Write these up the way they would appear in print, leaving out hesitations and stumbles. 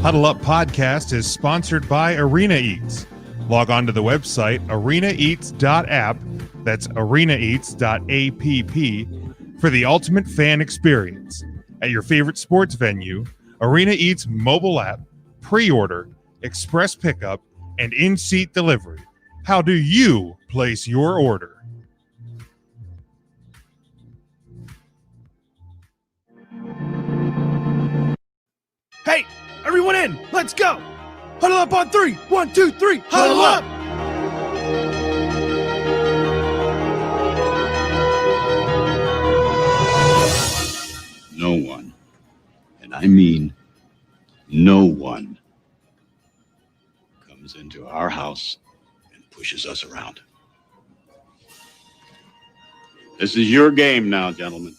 Huddle Up Podcast is sponsored by Arena Eats. Log on to the website arenaeats.app, that's arenaeats.app, for the ultimate fan experience. At your favorite sports venue, Arena Eats mobile app, pre-order, express pickup, and in-seat delivery. How do you place your order? Hey, everyone in, let's go. Huddle up on 3. 1, 2, 3, huddle up. No one, and I mean no one, comes into our house and pushes us around. This is your game now, gentlemen.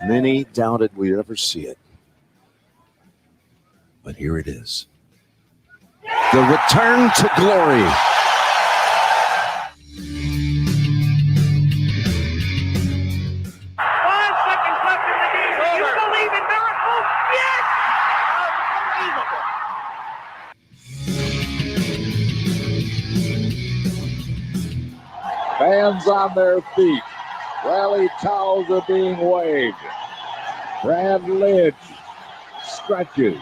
Many doubted we'd ever see it. But here it is. The return to glory. Fans on their feet. Rally towels are being waved. Brad Lidge stretches.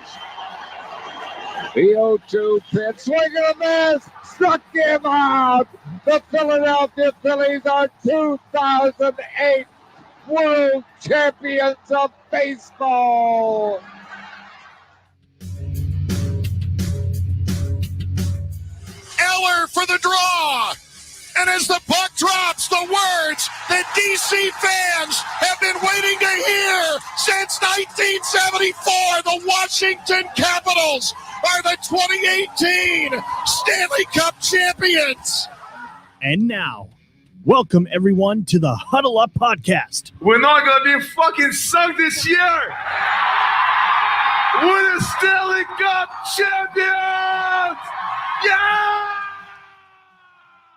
The 0-2 pitch. Swing and a miss. Struck him out. The Philadelphia Phillies are 2008 World Champions of Baseball. Eller for the draw. And as the puck drops, the words that DC fans have been waiting to hear since 1974, the Washington Capitals are the 2018 Stanley Cup champions. And now, welcome everyone to the Huddle Up Podcast. We're not going to be fucking sunk this year. We're the Stanley Cup champions. Yeah!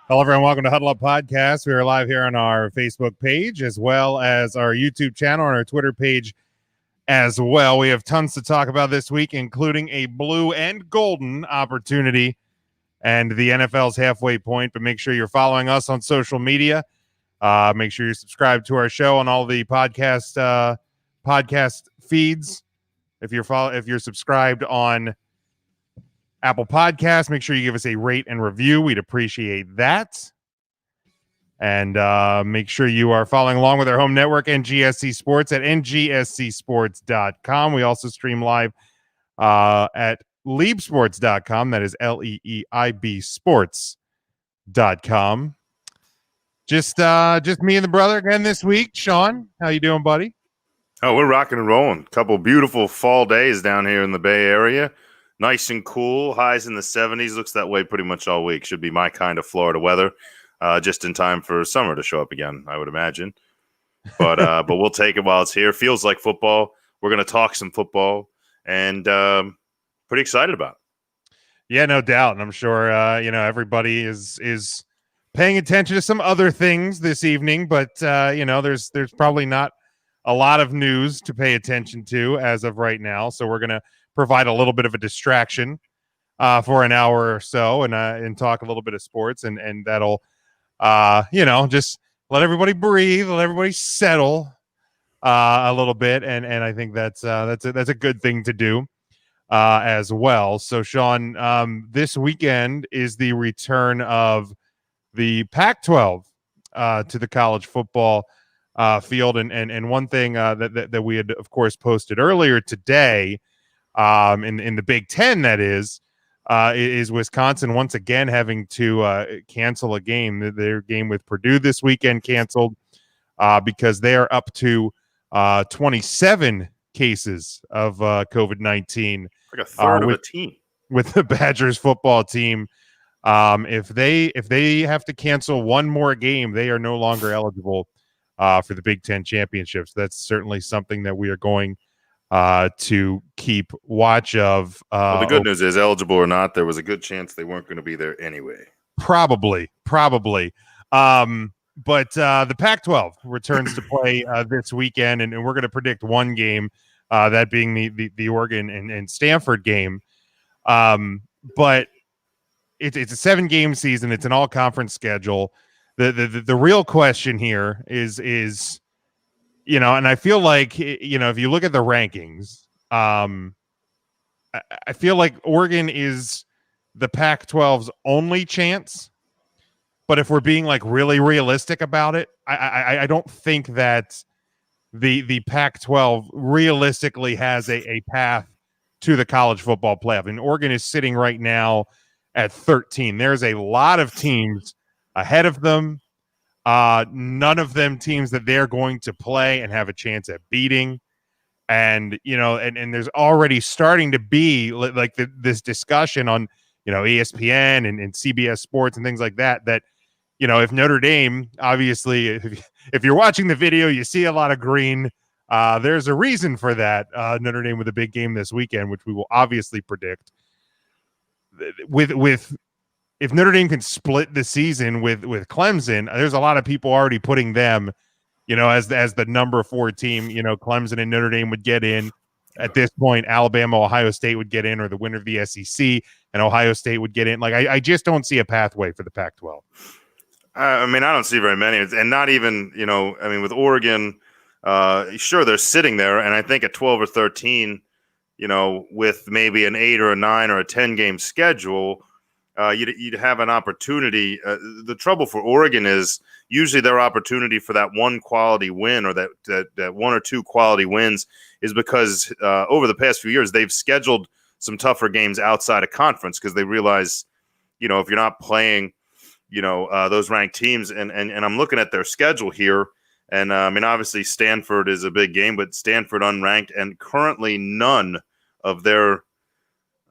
Hello, everyone. Welcome to Huddle Up Podcast. We are live here on our Facebook page as well as our YouTube channel and our Twitter page as well. We have tons to talk about this week, including a blue and golden opportunity and the NFL's halfway point. But make sure you're following us on social media. Make sure you're subscribed to our show on all the podcast feeds. If you're subscribed on Apple Podcasts, make sure you give us a rate and review. We'd appreciate that. And make sure you are following along with our home network, NGSC Sports, at ngscsports.com. We also stream live at leibsports.com. That is LEEIB sports.com. Just me and the brother again this week. Sean, how you doing, buddy? Oh, we're rocking and rolling. Couple beautiful fall days down here in the Bay Area. Nice and cool, highs in the 70s. Looks that way pretty much all week. Should be my kind of Florida weather, just in time for summer to show up again, I would imagine. But we'll take it while it's here. Feels like football. We're going to talk some football, and pretty excited about it. Yeah, no doubt. And I'm sure everybody is paying attention to some other things this evening, but there's probably not a lot of news to pay attention to as of right now. So we're going to provide a little bit of a distraction for an hour or so and talk a little bit of sports and that'll just let everybody breathe, let everybody settle a little bit, and I think that's a good thing to do as well. So Sean, this weekend is the return of the Pac-12 to the college football field, and one thing that we had of course posted earlier today in the Big Ten, that is Wisconsin once again having to cancel a game. Their game with Purdue this weekend canceled because they are up to 27 cases of COVID-19. Like a third of a team. With the Badgers football team. If they have to cancel one more game, they are no longer eligible for the Big Ten championships. That's certainly something that we are going to keep watch of. Well, the good news is, eligible or not, there was a good chance they weren't going to be there anyway. Probably. But the Pac-12 returns to play this weekend, and we're going to predict one game, that being the Oregon and Stanford game. But it's a 7-game season. It's an all-conference schedule. The real question here is and I feel like if you look at the rankings, I feel like Oregon is the Pac-12's only chance. But if we're being like really realistic about it, I don't think that the Pac-12 realistically has a path to the college football playoff. And Oregon is sitting right now at 13. There's a lot of teams ahead of them. None of them teams that they're going to play and have a chance at beating. And, and there's already starting to be like this discussion on, ESPN and CBS Sports and things like that, if Notre Dame, obviously, if you're watching the video, you see a lot of green. There's a reason for that. Notre Dame with a big game this weekend, which we will obviously predict. If Notre Dame can split the season with Clemson, there's a lot of people already putting them, as the number 4 team. Clemson and Notre Dame would get in. At this point, Alabama, Ohio State would get in, or the winner of the SEC and Ohio State would get in. Like I just don't see a pathway for the Pac-12. I don't see very many, and not even, with Oregon, sure, they're sitting there, and I think at 12 or 13, with maybe an 8 or a 9 or a 10-game schedule, you'd have an opportunity. The trouble for Oregon is usually their opportunity for that one quality win, or that 1 or 2 quality wins, is because over the past few years, they've scheduled some tougher games outside of conference because they realize, if you're not playing those ranked teams, and I'm looking at their schedule here, and obviously Stanford is a big game, but Stanford unranked, and currently none of their,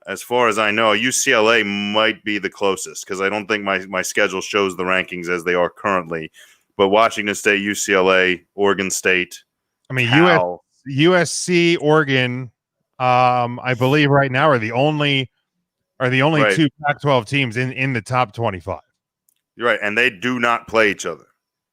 as far as I know, UCLA might be the closest, because I don't think my schedule shows the rankings as they are currently, but Washington State, UCLA, Oregon State, Cal. USC, Oregon, I believe right now are the only right. 2 Pac-12 teams in the top 25. You're right, and they do not play each other.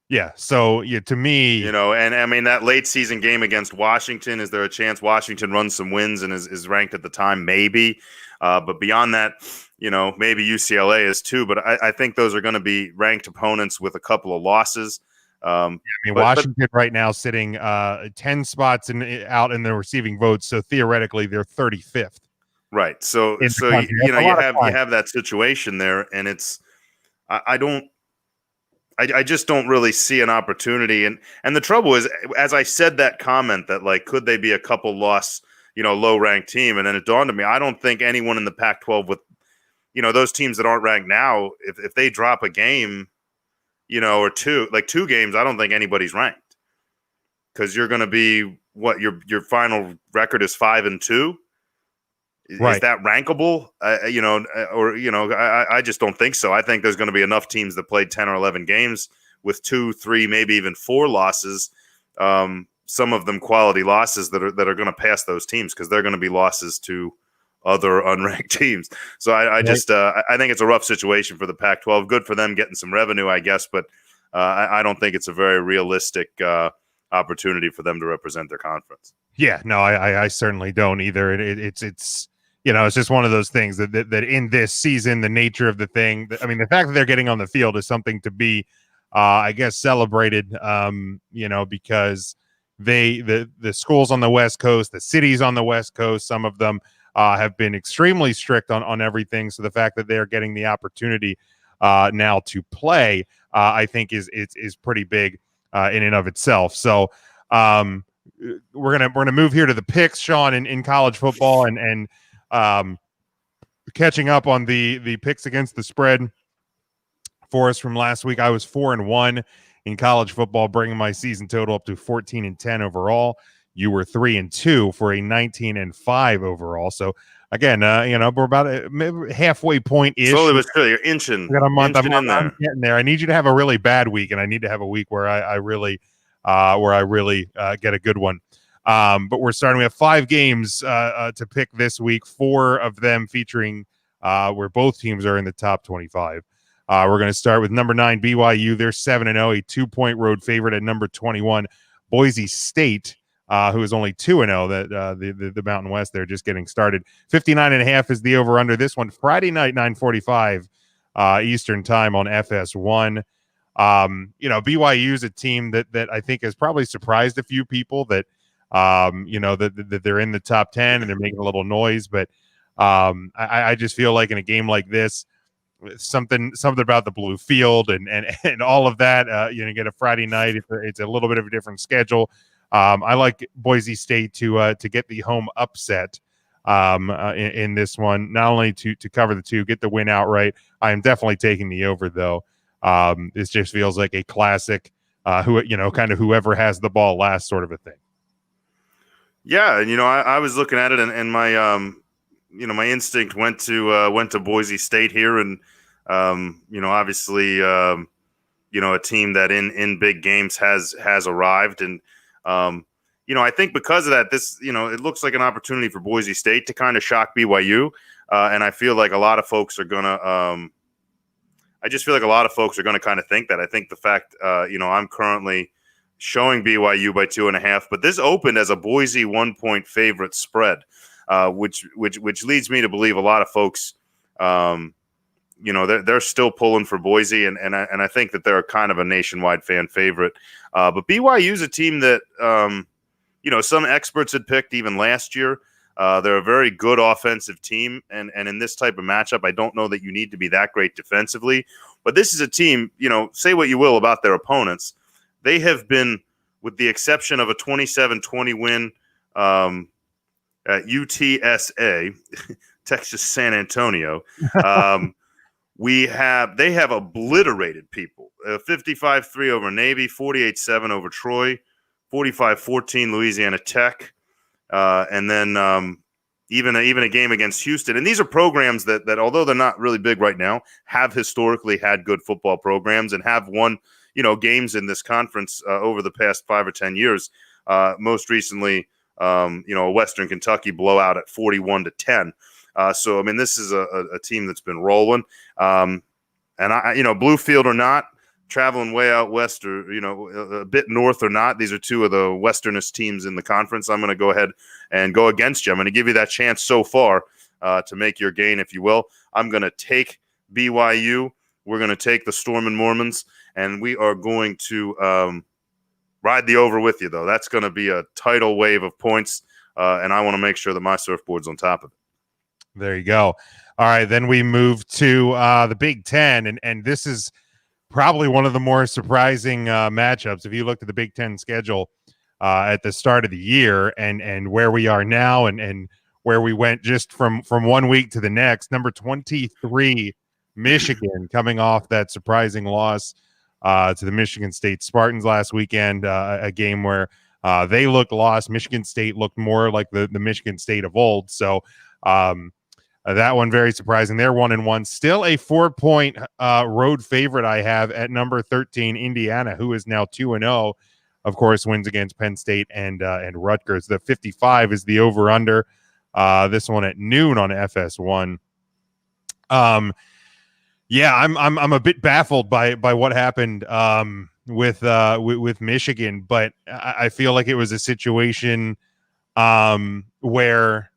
Yeah, so to me, and that late season game against Washington, is there a chance Washington runs some wins and is ranked at the time? Maybe, but beyond that, maybe UCLA is too. But I think those are going to be ranked opponents with a couple of losses. Washington right now sitting 10 spots out in the receiving votes, so theoretically they're 35th. Right. So you have that situation there, and it's. I just don't really see an opportunity. And the trouble is, as I said that comment that, like, could they be a couple loss, low ranked team? And then it dawned on me, I don't think anyone in the Pac-12 with, those teams that aren't ranked now, if they drop a game, or 2 games, I don't think anybody's ranked, because you're going to be your final record is 5-2. Right. Is that rankable? I just don't think so. I think there's going to be enough teams that played 10 or 11 games with 2, 3, maybe even 4 losses. Some of them quality losses that are going to pass those teams, because they're going to be losses to other unranked teams. So I think it's a rough situation for the Pac-12. Good for them getting some revenue, I guess, but I don't think it's a very realistic opportunity for them to represent their conference. Yeah, no, I certainly don't either. It's it's just one of those things that in this season, the nature of the thing, the fact that they're getting on the field is something to be, I guess, celebrated, because the schools on the West Coast, the cities on the West Coast, some of them have been extremely strict on everything. So the fact that they're getting the opportunity now to play, I think is pretty big in and of itself. So we're gonna move here to the picks, Sean, in college football, and catching up on the picks against the spread for us from last week. I was 4-1 in college football, bringing my season total up to 14-10 overall. You were 3-2 for a 19-5 overall. So again, we're about halfway point ish. Slowly but surely, you're inching. Got a month. I'm in there. getting there. I need you to have a really bad week, and I need to have a week where I really where I really get a good one. But we're starting. We have 5 games to pick this week. 4 of them featuring where both teams are in the top 25. We're going to start with number 9 BYU. They're 7-0, a 2-point road favorite at number 21 Boise State, who is only 2-0. That the Mountain West, they're just getting started. 59.5 is the over under. This one Friday night, 9:45 Eastern time on FS1. BYU is a team that I think has probably surprised a few people that that they're in the top 10 and they're making a little noise, but I just feel like in a game like this, something about the blue field and all of that, get a Friday night. It's a little bit of a different schedule. I like Boise State to get the home upset in this one, not only to cover the 2, get the win outright. I am definitely taking the over though. This just feels like a classic, kind of whoever has the ball last sort of a thing. Yeah, and I was looking at it, and my my instinct went to Boise State here, and obviously a team that in big games has arrived, and I think because of that, this it looks like an opportunity for Boise State to kind of shock BYU, and I feel like a lot of folks are gonna. I just feel like a lot of folks are going to kind of think that. I think the fact, I'm currently showing BYU by 2.5, but this opened as a Boise 1-point favorite spread, which leads me to believe a lot of folks, they're still pulling for Boise, and I think that they're kind of a nationwide fan favorite. But BYU is a team that, some experts had picked even last year. They're a very good offensive team, and in this type of matchup, I don't know that you need to be that great defensively. But this is a team, say what you will about their opponents. They have been, with the exception of a 27-20 win at UTSA, Texas San Antonio, they have obliterated people. 55-3 over Navy, 48-7 over Troy, 45-14 Louisiana Tech. And then even a game against Houston. And these are programs that although they're not really big right now, have historically had good football programs and have won, games in this conference over the past 5 or 10 years. Most recently, a Western Kentucky blowout at 41-10. So, I mean, this is a team that's been rolling. And Bluefield or not, traveling way out west or, a bit north or not, these are 2 of the westernest teams in the conference. I'm going to go ahead and go against you. I'm going to give you that chance so far to make your gain, if you will. I'm going to take BYU. We're going to take the Stormin' Mormons, and we are going to ride the over with you, though. That's going to be a tidal wave of points, and I want to make sure that my surfboard's on top of it. There you go. All right, then we move to the Big Ten, and this is probably one of the more surprising matchups. If you looked at the Big Ten schedule at the start of the year and where we are now and where we went just from 1 week to the next, number 23, Michigan, coming off that surprising loss to the Michigan State Spartans last weekend, a game where they looked lost. Michigan State looked more like the Michigan State of old. So that one very surprising. They're 1-1. Still a 4-point road favorite I have at number 13, Indiana, who is now 2-0. Of course, wins against Penn State and Rutgers. The 55 is the over/under. This one at noon on FS1. Yeah, I'm a bit baffled by what happened with Michigan, but I feel like it was a situation where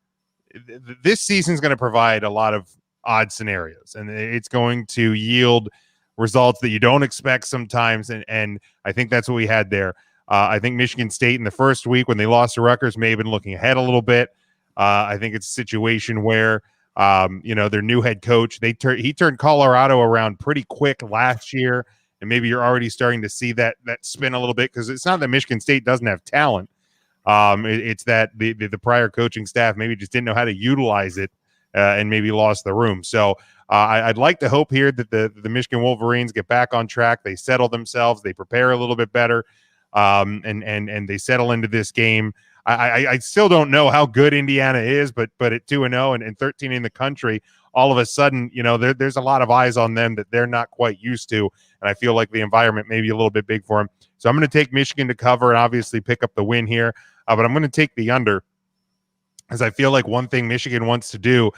this season is going to provide a lot of odd scenarios, and it's going to yield results that you don't expect sometimes. And I think that's what we had there. I think Michigan State in the first week when they lost to Rutgers may have been looking ahead a little bit. I think it's a situation where, their new head coach, he turned Colorado around pretty quick last year. And maybe you're already starting to see that spin a little bit, because it's not that Michigan State doesn't have talent. It's that the prior coaching staff maybe just didn't know how to utilize it and maybe lost the room. So I'd like to hope here that the Michigan Wolverines get back on track. They settle themselves. They prepare a little bit better, and they settle into this game. I still don't know how good Indiana is, but at 2-0 and 13 in the country, all of a sudden, there's a lot of eyes on them that they're not quite used to. and I feel like the environment may be a little bit big for him. So I'm going to take Michigan to cover and obviously pick up the win here, but I'm going to take the under, as I feel like one thing Michigan wants to do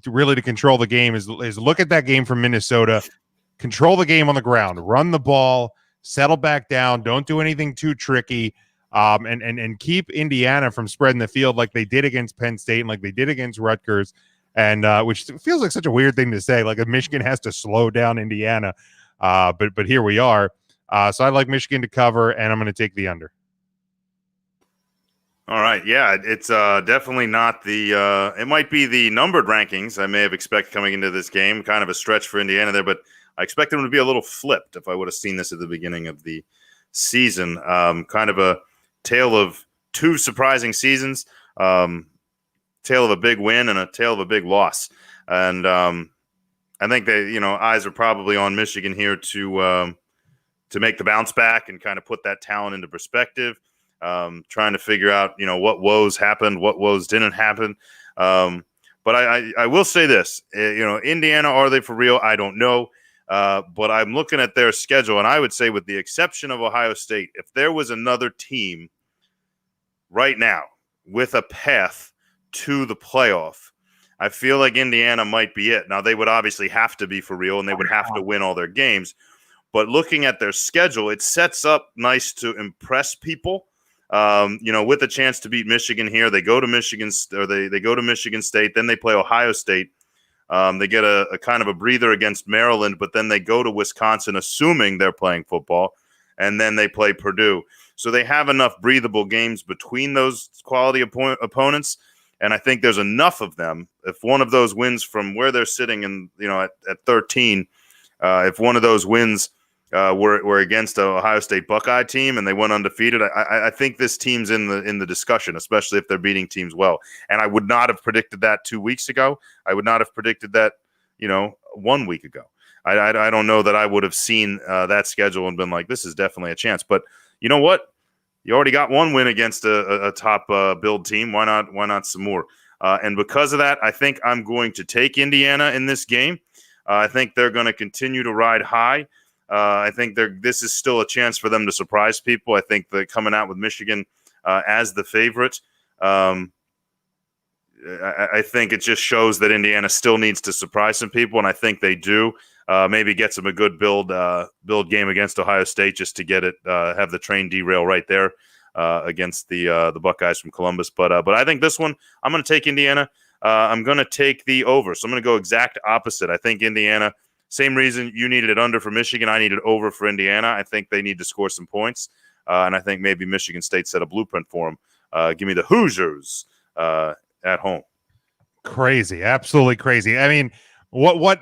really to control the game is look at that game from Minnesota, control the game on the ground, run the ball, settle back down, don't do anything too tricky, and keep Indiana from spreading the field like they did against Penn State and like they did against Rutgers, and which feels like such a weird thing to say, like if Michigan has to slow down Indiana, but here we are. So I like Michigan to cover, and I'm going to take the under. All right. Yeah, it's definitely not the it might be the numbered rankings I may have expected coming into this game. Kind of a stretch for Indiana there, but I expected them to be a little flipped if I would have seen this at the beginning of the season. Kind of a tale of two surprising seasons, tale of a big win and a tale of a big loss. And I think that, eyes are probably on Michigan here to make the bounce back and kind of put that talent into perspective. Trying to figure out, what woes happened, what woes didn't happen. But I will say this, Indiana, are they for real? I don't know. But I'm looking at their schedule, and I would say with the exception of Ohio State, if there was another team right now with a path to the playoff, I feel like Indiana might be it. Now, they would obviously have to be for real, and they would have to win all their games. But looking at their schedule, it sets up nice to impress people. With a chance to beat Michigan here, they go to Michigan, or they go to Michigan State, then they play Ohio State. They get a kind of a breather against Maryland, but then they go to Wisconsin, assuming they're playing football, and then they play Purdue. So they have enough breathable games between those quality opponents, and I think there's enough of them. If one of those wins from where they're sitting, at 13, if one of those wins were against an Ohio State Buckeye team and they went undefeated, I think this team's in the discussion, especially if they're beating teams well. And I would not have predicted that 2 weeks ago. I would not have predicted that, 1 week ago. I don't know that I would have seen that schedule and been like, this is definitely a chance. But you know what? You already got one win against a top build team. Why not some more? And because of that, I think I'm going to take Indiana in this game. I think they're going to continue to ride high. I think this is still a chance for them to surprise people. I think they're coming out with Michigan as the favorite. I think it just shows that Indiana still needs to surprise some people, and I think they do. Maybe get them a good build game against Ohio State just to get it, have the train derail right there against the Buckeyes from Columbus. But I think this one, I'm going to take Indiana. I'm going to take the over. So I'm going to go exact opposite. I think Indiana, same reason you needed it under for Michigan, I needed over for Indiana. I think they need to score some points, and I think maybe Michigan State set a blueprint for them. Give me the Hoosiers at home. Crazy, absolutely crazy. I mean, what?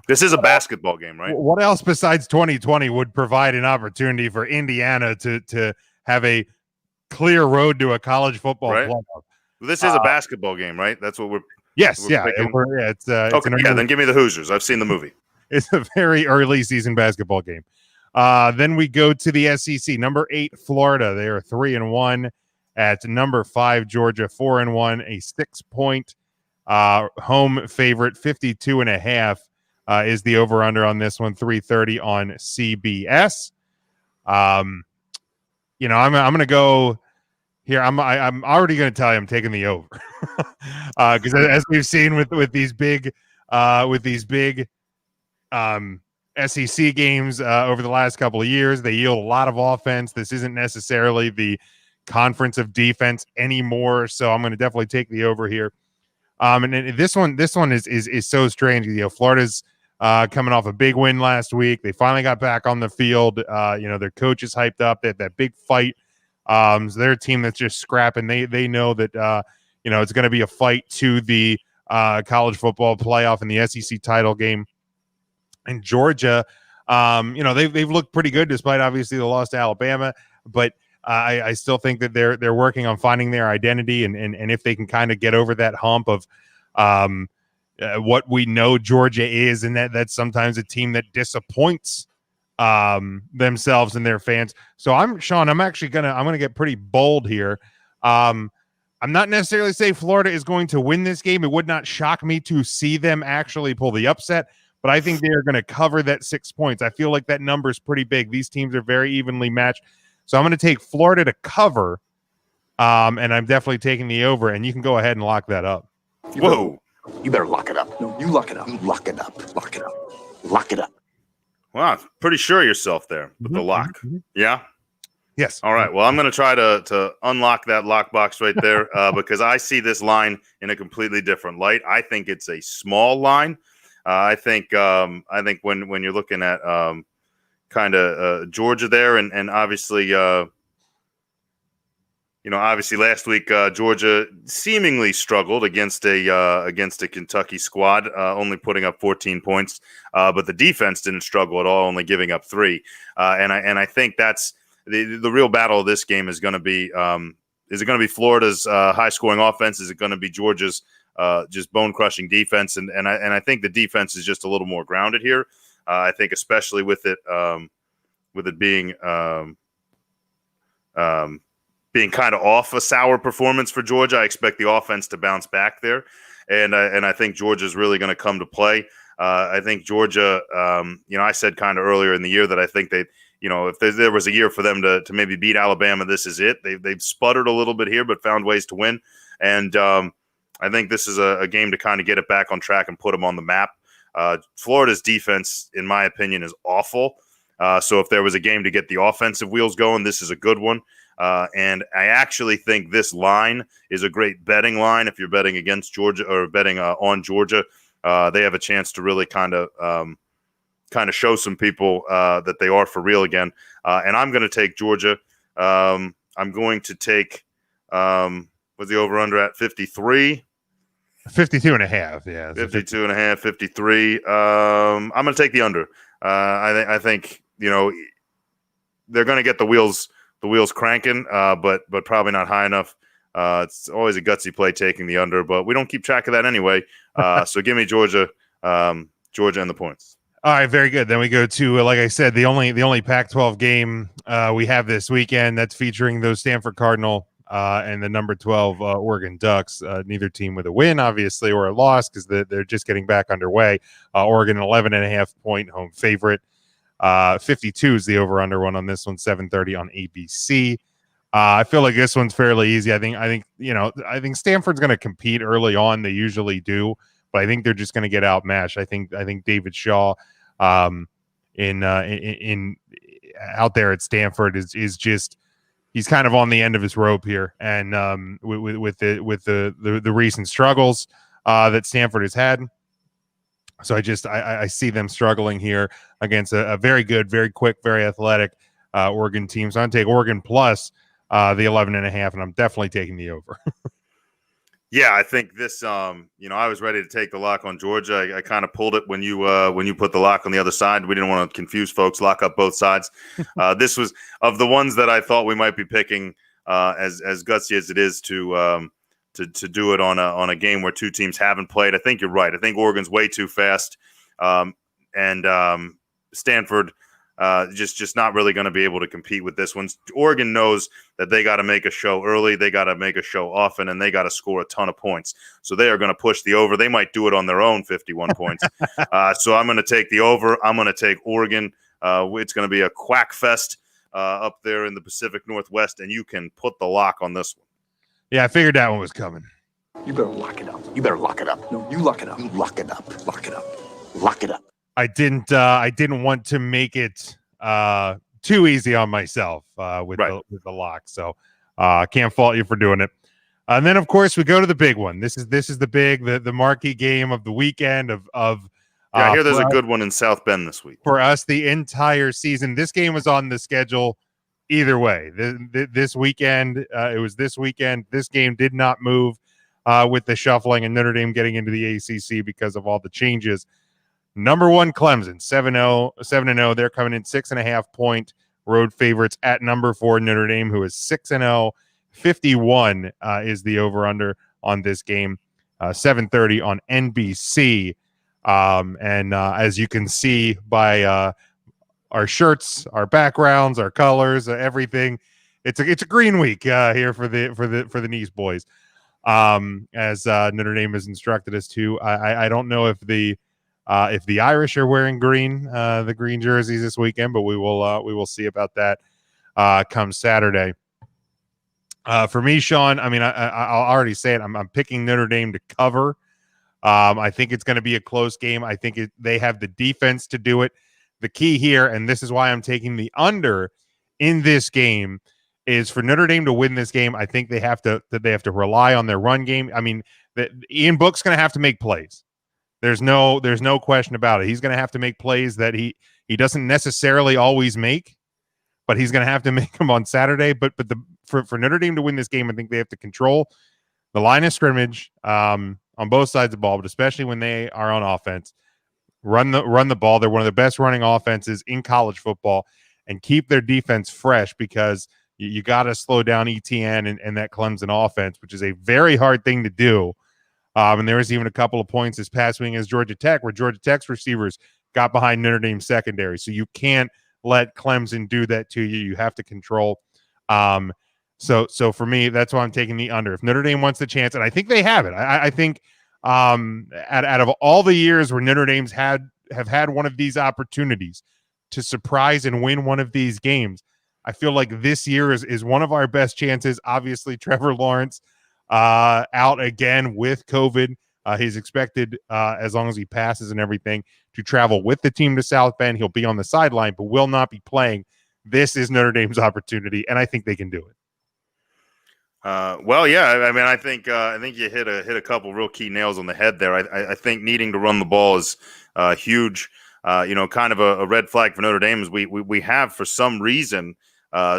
This is a basketball game, right? What else besides 2020 would provide an opportunity for Indiana to have a clear road to a college football playoff? This is a basketball game, right? That's what we're. Yes, we're it's okay. Then give me the Hoosiers. I've seen the movie. It's a very early season basketball game. Then we go to the SEC. Number 8, Florida. They are 3-1. At number 5, Georgia, 4-1. A 6-point home favorite. 52.5 is the over/under on this one. 3:30 on CBS. I'm going to go here. I'm already going to tell you I'm taking the over because as we've seen with these big SEC games over the last couple of years, they yield a lot of offense. This isn't necessarily the conference of defense anymore, so I'm going to definitely take the over here. And this one is so strange. Florida's coming off a big win last week. They finally got back on the field. Their coach is hyped up. They had that big fight. So they're a team that's just scrapping. They know that it's going to be a fight to the college football playoff and the SEC title game. And Georgia, they've looked pretty good despite obviously the loss to Alabama, but I still think that they're working on finding their identity and if they can kind of get over that hump of what we know Georgia is, and that's sometimes a team that disappoints themselves and their fans. So I'm actually gonna get pretty bold here. I'm not necessarily say Florida is going to win this game. It would not shock me to see them actually pull the upset, but I think they are going to cover that 6 points. I feel like that number is pretty big. These teams are very evenly matched. So I'm going to take Florida to cover, and I'm definitely taking the over, and you can go ahead and lock that up. Whoa. You better lock it up. No, you lock it up. You lock it up. Lock it up. Lock it up. Wow, pretty sure of yourself there with the lock. Yeah? Yes. All right. Well, I'm going to try to unlock that lockbox right there because I see this line in a completely different light. I think it's a small line. I think when you're looking at kind of Georgia there, and obviously obviously last week Georgia seemingly struggled against a Kentucky squad, only putting up 14 points, but the defense didn't struggle at all, only giving up 3. And I think that's the real battle of this game is going to be is it going to be Florida's high scoring offense? Is it going to be Georgia's just bone crushing defense? And I think the defense is just a little more grounded here. I think especially with it being being kind of off a sour performance for Georgia. I expect the offense to bounce back there. And I think Georgia's really going to come to play. I think Georgia, I said kind of earlier in the year that I think they, if there was a year for them to maybe beat Alabama, this is it. They've sputtered a little bit here, but found ways to win. And I think this is a game to kind of get it back on track and put them on the map. Florida's defense, in my opinion, is awful. So if there was a game to get the offensive wheels going, this is a good one. And I actually think this line is a great betting line. If you're betting against Georgia or betting on Georgia, they have a chance to really kind of show some people that they are for real again. And I'm going to take Georgia. I'm going to take was the over under at 53? 52 and a half. Yeah. 52 and a half, 53. I'm going to take the under. I think, they're going to get the wheels cranking, but probably not high enough. It's always a gutsy play taking the under, but we don't keep track of that anyway. So give me Georgia and the points. All right, very good. Then we go to, like I said, the only Pac-12 game we have this weekend that's featuring those Stanford Cardinal and the number 12 Oregon Ducks. Neither team with a win, obviously, or a loss because they're just getting back underway. Oregon 11.5-point home favorite. 52 is the over/under one on this one. 7:30 on ABC. I feel like this one's fairly easy. I think Stanford's going to compete early on. They usually do, but I think they're just going to get outmatched. I think David Shaw, in out there at Stanford is just he's kind of on the end of his rope here, and with the recent struggles that Stanford has had. So I see them struggling here against a very good, very quick, very athletic Oregon team. So I'm going to take Oregon plus the 11.5, and I'm definitely taking the over. Yeah, I think this. I was ready to take the lock on Georgia. I kind of pulled it when you put the lock on the other side. We didn't want to confuse folks. Lock up both sides. This was of the ones that I thought we might be picking. As gutsy as it is to do it on a game where two teams haven't played. I think you're right. I think Oregon's way too fast, and Stanford just not really going to be able to compete with this one. Oregon knows that they got to make a show early, they got to make a show often, and they got to score a ton of points. So they are going to push the over. They might do it on their own 51 points. So I'm going to take the over. I'm going to take Oregon. It's going to be a quack fest up there in the Pacific Northwest, and you can put the lock on this one. Yeah, I figured that one was coming. You better lock it up. You better lock it up. No, you lock it up. You lock it up. Lock it up. Lock it up. I didn't want to make it too easy on myself with the lock. So can't fault you for doing it. And then of course we go to the big one. This is the marquee game of the weekend of I hear there's a good one in South Bend this week. For us, the entire season. This game was on the schedule either way. This weekend, it was this weekend. This game did not move with the shuffling and Notre Dame getting into the ACC because of all the changes. Number 1, Clemson, 7-0. They're coming in 6.5-point road favorites at number 4, Notre Dame, who is 6-0. 51 is the over/under on this game. 7:30 on NBC. And as you can see by our shirts, our backgrounds, our colors, everything, it's a green week here for the Nice boys. As Notre Dame has instructed us to. I don't know if the if the Irish are wearing green, the green jerseys this weekend, but we will see about that come Saturday. For me, Sean, I mean, I'll already say it. I'm picking Notre Dame to cover. I think it's going to be a close game. I think they have the defense to do it. The key here, and this is why I'm taking the under in this game, is for Notre Dame to win this game. I think they have to rely on their run game. I mean, Ian Book's going to have to make plays. There's no question about it. He's going to have to make plays that he doesn't necessarily always make, but he's going to have to make them on Saturday. But for Notre Dame to win this game, I think they have to control the line of scrimmage on both sides of the ball, but especially when they are on offense. Run the ball. They're one of the best running offenses in college football, and keep their defense fresh, because you got to slow down ETN and that Clemson offense, which is a very hard thing to do. And there was even a couple of points this past week against Georgia Tech where Georgia Tech's receivers got behind Notre Dame's secondary. So you can't let Clemson do that to you. You have to control. So for me, that's why I'm taking the under. If Notre Dame wants the chance, and I think they have it, I think out of all the years where Notre Dame's have had one of these opportunities to surprise and win one of these games, I feel like this year is one of our best chances. Obviously, Trevor Lawrence out again with COVID. He's expected, as long as he passes and everything, to travel with the team to South Bend. He'll be on the sideline, but will not be playing. This is Notre Dame's opportunity, and I think they can do it. Well, yeah. I mean, I think you hit a couple real key nails on the head there. I think needing to run the ball is huge. Kind of a red flag for Notre Dame is we have, for some reason,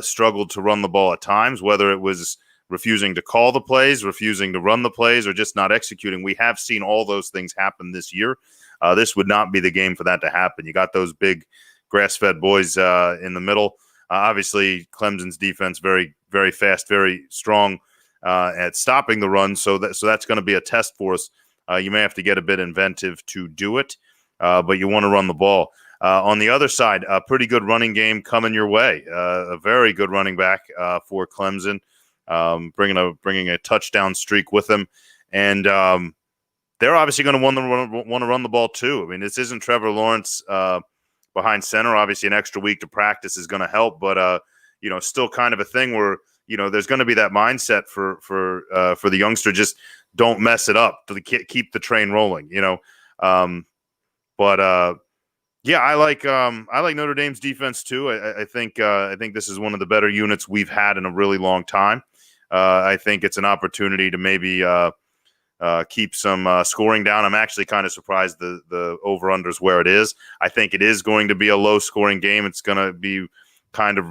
struggled to run the ball at times, whether it was refusing to call the plays, refusing to run the plays, or just not executing. We have seen all those things happen this year. This would not be the game for that to happen. You got those big grass-fed boys in the middle. Obviously, Clemson's defense very, very fast, very strong at stopping the run. So that's going to be a test for us. You may have to get a bit inventive to do it, but you want to run the ball. On the other side, a pretty good running game coming your way. A very good running back for Clemson, bringing a touchdown streak with him, and they're obviously going to want to run the ball too. I mean, this isn't Trevor Lawrence behind center. Obviously, an extra week to practice is going to help, but still kind of a thing where there's going to be that mindset for the youngster. Just don't mess it up. To keep the train rolling. Yeah, I like Notre Dame's defense too. I think this is one of the better units we've had in a really long time. I think it's an opportunity to maybe keep some scoring down. I'm actually kind of surprised the over-unders where it is. I think it is going to be a low-scoring game. It's going to be kind of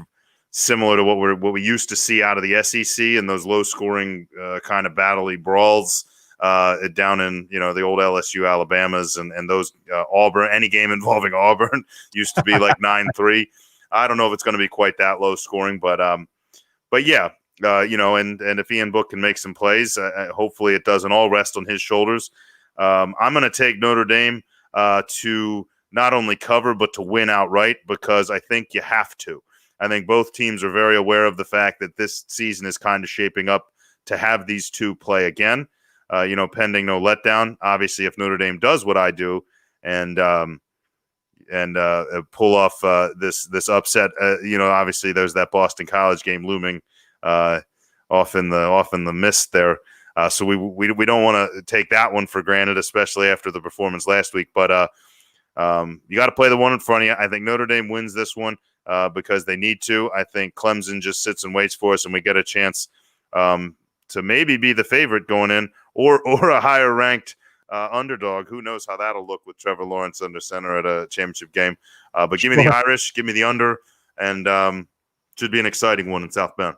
similar to what we used to see out of the SEC and those low-scoring kind of battle-y brawls down in the old LSU Alabamas and those Auburn. Any game involving Auburn used to be like 9-3. I don't know if it's going to be quite that low-scoring, but yeah. And if Ian Book can make some plays, hopefully it doesn't all rest on his shoulders. I'm going to take Notre Dame to not only cover, but to win outright, because I think you have to. I think both teams are very aware of the fact that this season is kind of shaping up to have these two play again, pending no letdown. Obviously, if Notre Dame does what I do and pull off this upset, obviously there's that Boston College game looming off in the mist there. So we don't want to take that one for granted, especially after the performance last week. But you got to play the one in front of you. I think Notre Dame wins this one because they need to. I think Clemson just sits and waits for us, and we get a chance to maybe be the favorite going in, or a higher ranked underdog. Who knows how that'll look with Trevor Lawrence under center at a championship game. But give me the Irish, give me the under, and should be an exciting one in South Bend.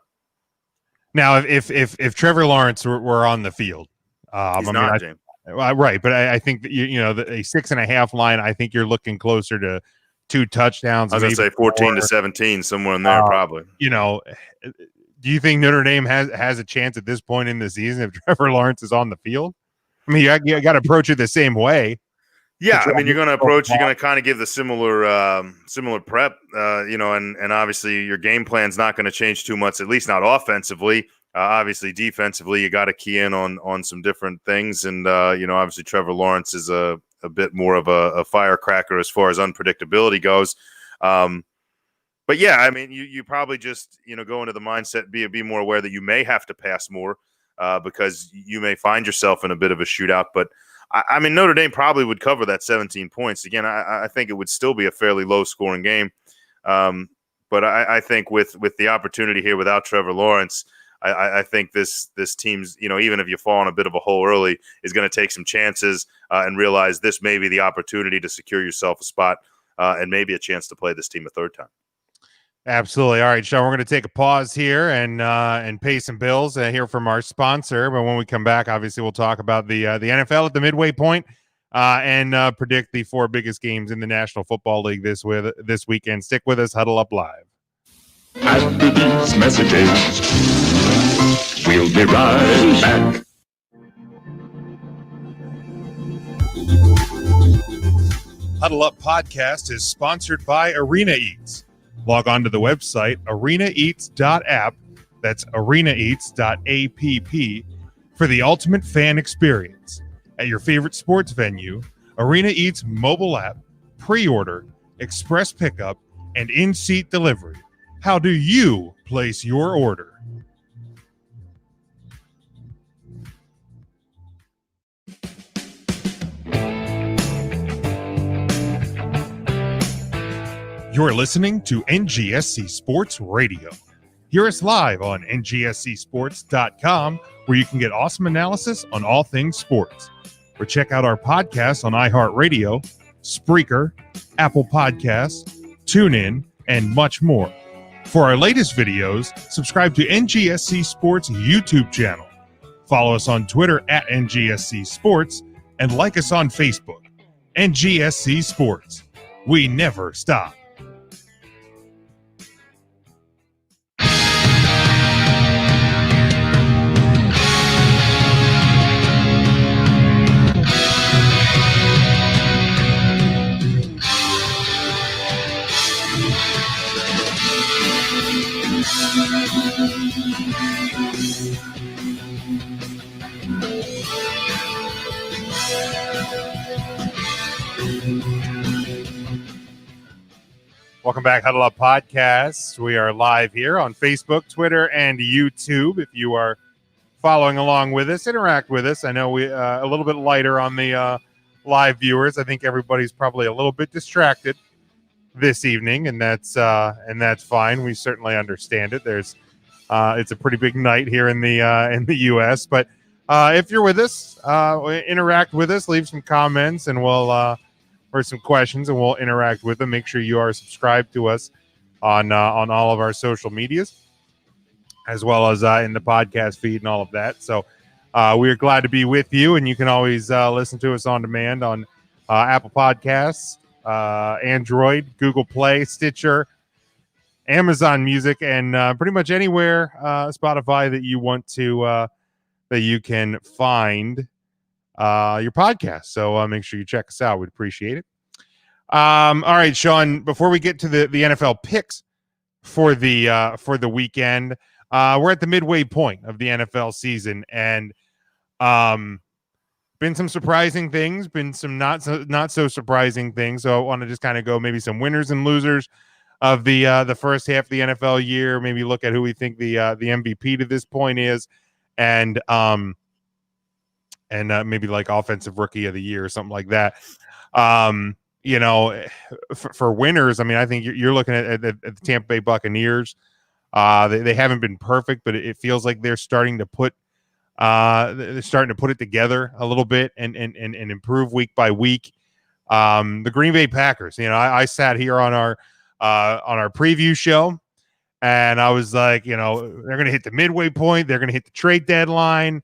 Now, if Trevor Lawrence were on the field, he's not, James. Right, but I think that a 6.5 line. I think you're looking closer to 2 touchdowns. I was going to say 14 to 17, somewhere in there, probably. Do you think Notre Dame has a chance at this point in the season if Trevor Lawrence is on the field? I mean, you got to approach it the same way. Yeah, I mean, you're going to kind of give the similar prep, and obviously your game plan's not going to change too much, at least not offensively. Obviously, defensively, you got to key in on some different things, and obviously Trevor Lawrence is a a bit more of a firecracker as far as unpredictability goes. But yeah, I mean, you probably just, go into the mindset, be more aware that you may have to pass more because you may find yourself in a bit of a shootout. But I mean, Notre Dame probably would cover that 17 points. Again, I think it would still be a fairly low scoring game. But I think with the opportunity here without Trevor Lawrence, I think this team's, even if you fall in a bit of a hole early, is going to take some chances and realize this may be the opportunity to secure yourself a spot and maybe a chance to play this team a third time. Absolutely. All right, Sean, we're going to take a pause here and pay some bills here from our sponsor. But when we come back, obviously, we'll talk about the NFL at the Midway Point and predict the 4 biggest games in the National Football League this weekend. Stick with us. Huddle Up Live. After these messages, we'll be right back. Huddle Up Podcast is sponsored by Arena Eats. Log on to the website arenaeats.app, that's arenaeats.app, for the ultimate fan experience. At your favorite sports venue, Arena Eats mobile app, pre-order, express pickup, and in-seat delivery. How do you place your order? You're listening to NGSC Sports Radio. Hear us live on ngscsports.com, where you can get awesome analysis on all things sports. Or check out our podcasts on iHeartRadio, Spreaker, Apple Podcasts, TuneIn, and much more. For our latest videos, subscribe to NGSC Sports YouTube channel. Follow us on Twitter at NGSC Sports, and like us on Facebook. NGSC Sports. We never stop. Welcome back, Huddle Up Podcast. We are live here on Facebook, Twitter, and YouTube. If you are following along with us, interact with us. I know we a little bit lighter on the live viewers. I think everybody's probably a little bit distracted this evening, and that's fine. We certainly understand it. It's a pretty big night here in the U.S. But if you're with us, interact with us, leave some comments, and we'll. Or some questions, and we'll interact with them. Make sure you are subscribed to us on all of our social medias, as well as in the podcast feed and all of that. So we are glad to be with you, and you can always listen to us on demand on Apple Podcasts, Android, Google Play, Stitcher, Amazon Music, and pretty much anywhere Spotify that you want to that you can find your podcast. So make sure you check us out. We'd appreciate it. All right, Sean, before we get to the NFL picks for the weekend, we're at the midway point of the NFL season, and been some surprising things, been some not so surprising things. So I want to just kind of go maybe some winners and losers of the first half of the NFL year, maybe look at who we think the MVP to this point is, and maybe like offensive rookie of the year or something like that. For winners, I mean, I think you're looking at the Tampa Bay Buccaneers. They haven't been perfect, but it feels like they're starting to put it together a little bit and improve week by week. The Green Bay Packers, I sat here on our preview show, and I was like, they're going to hit the midway point. They're going to hit the trade deadline.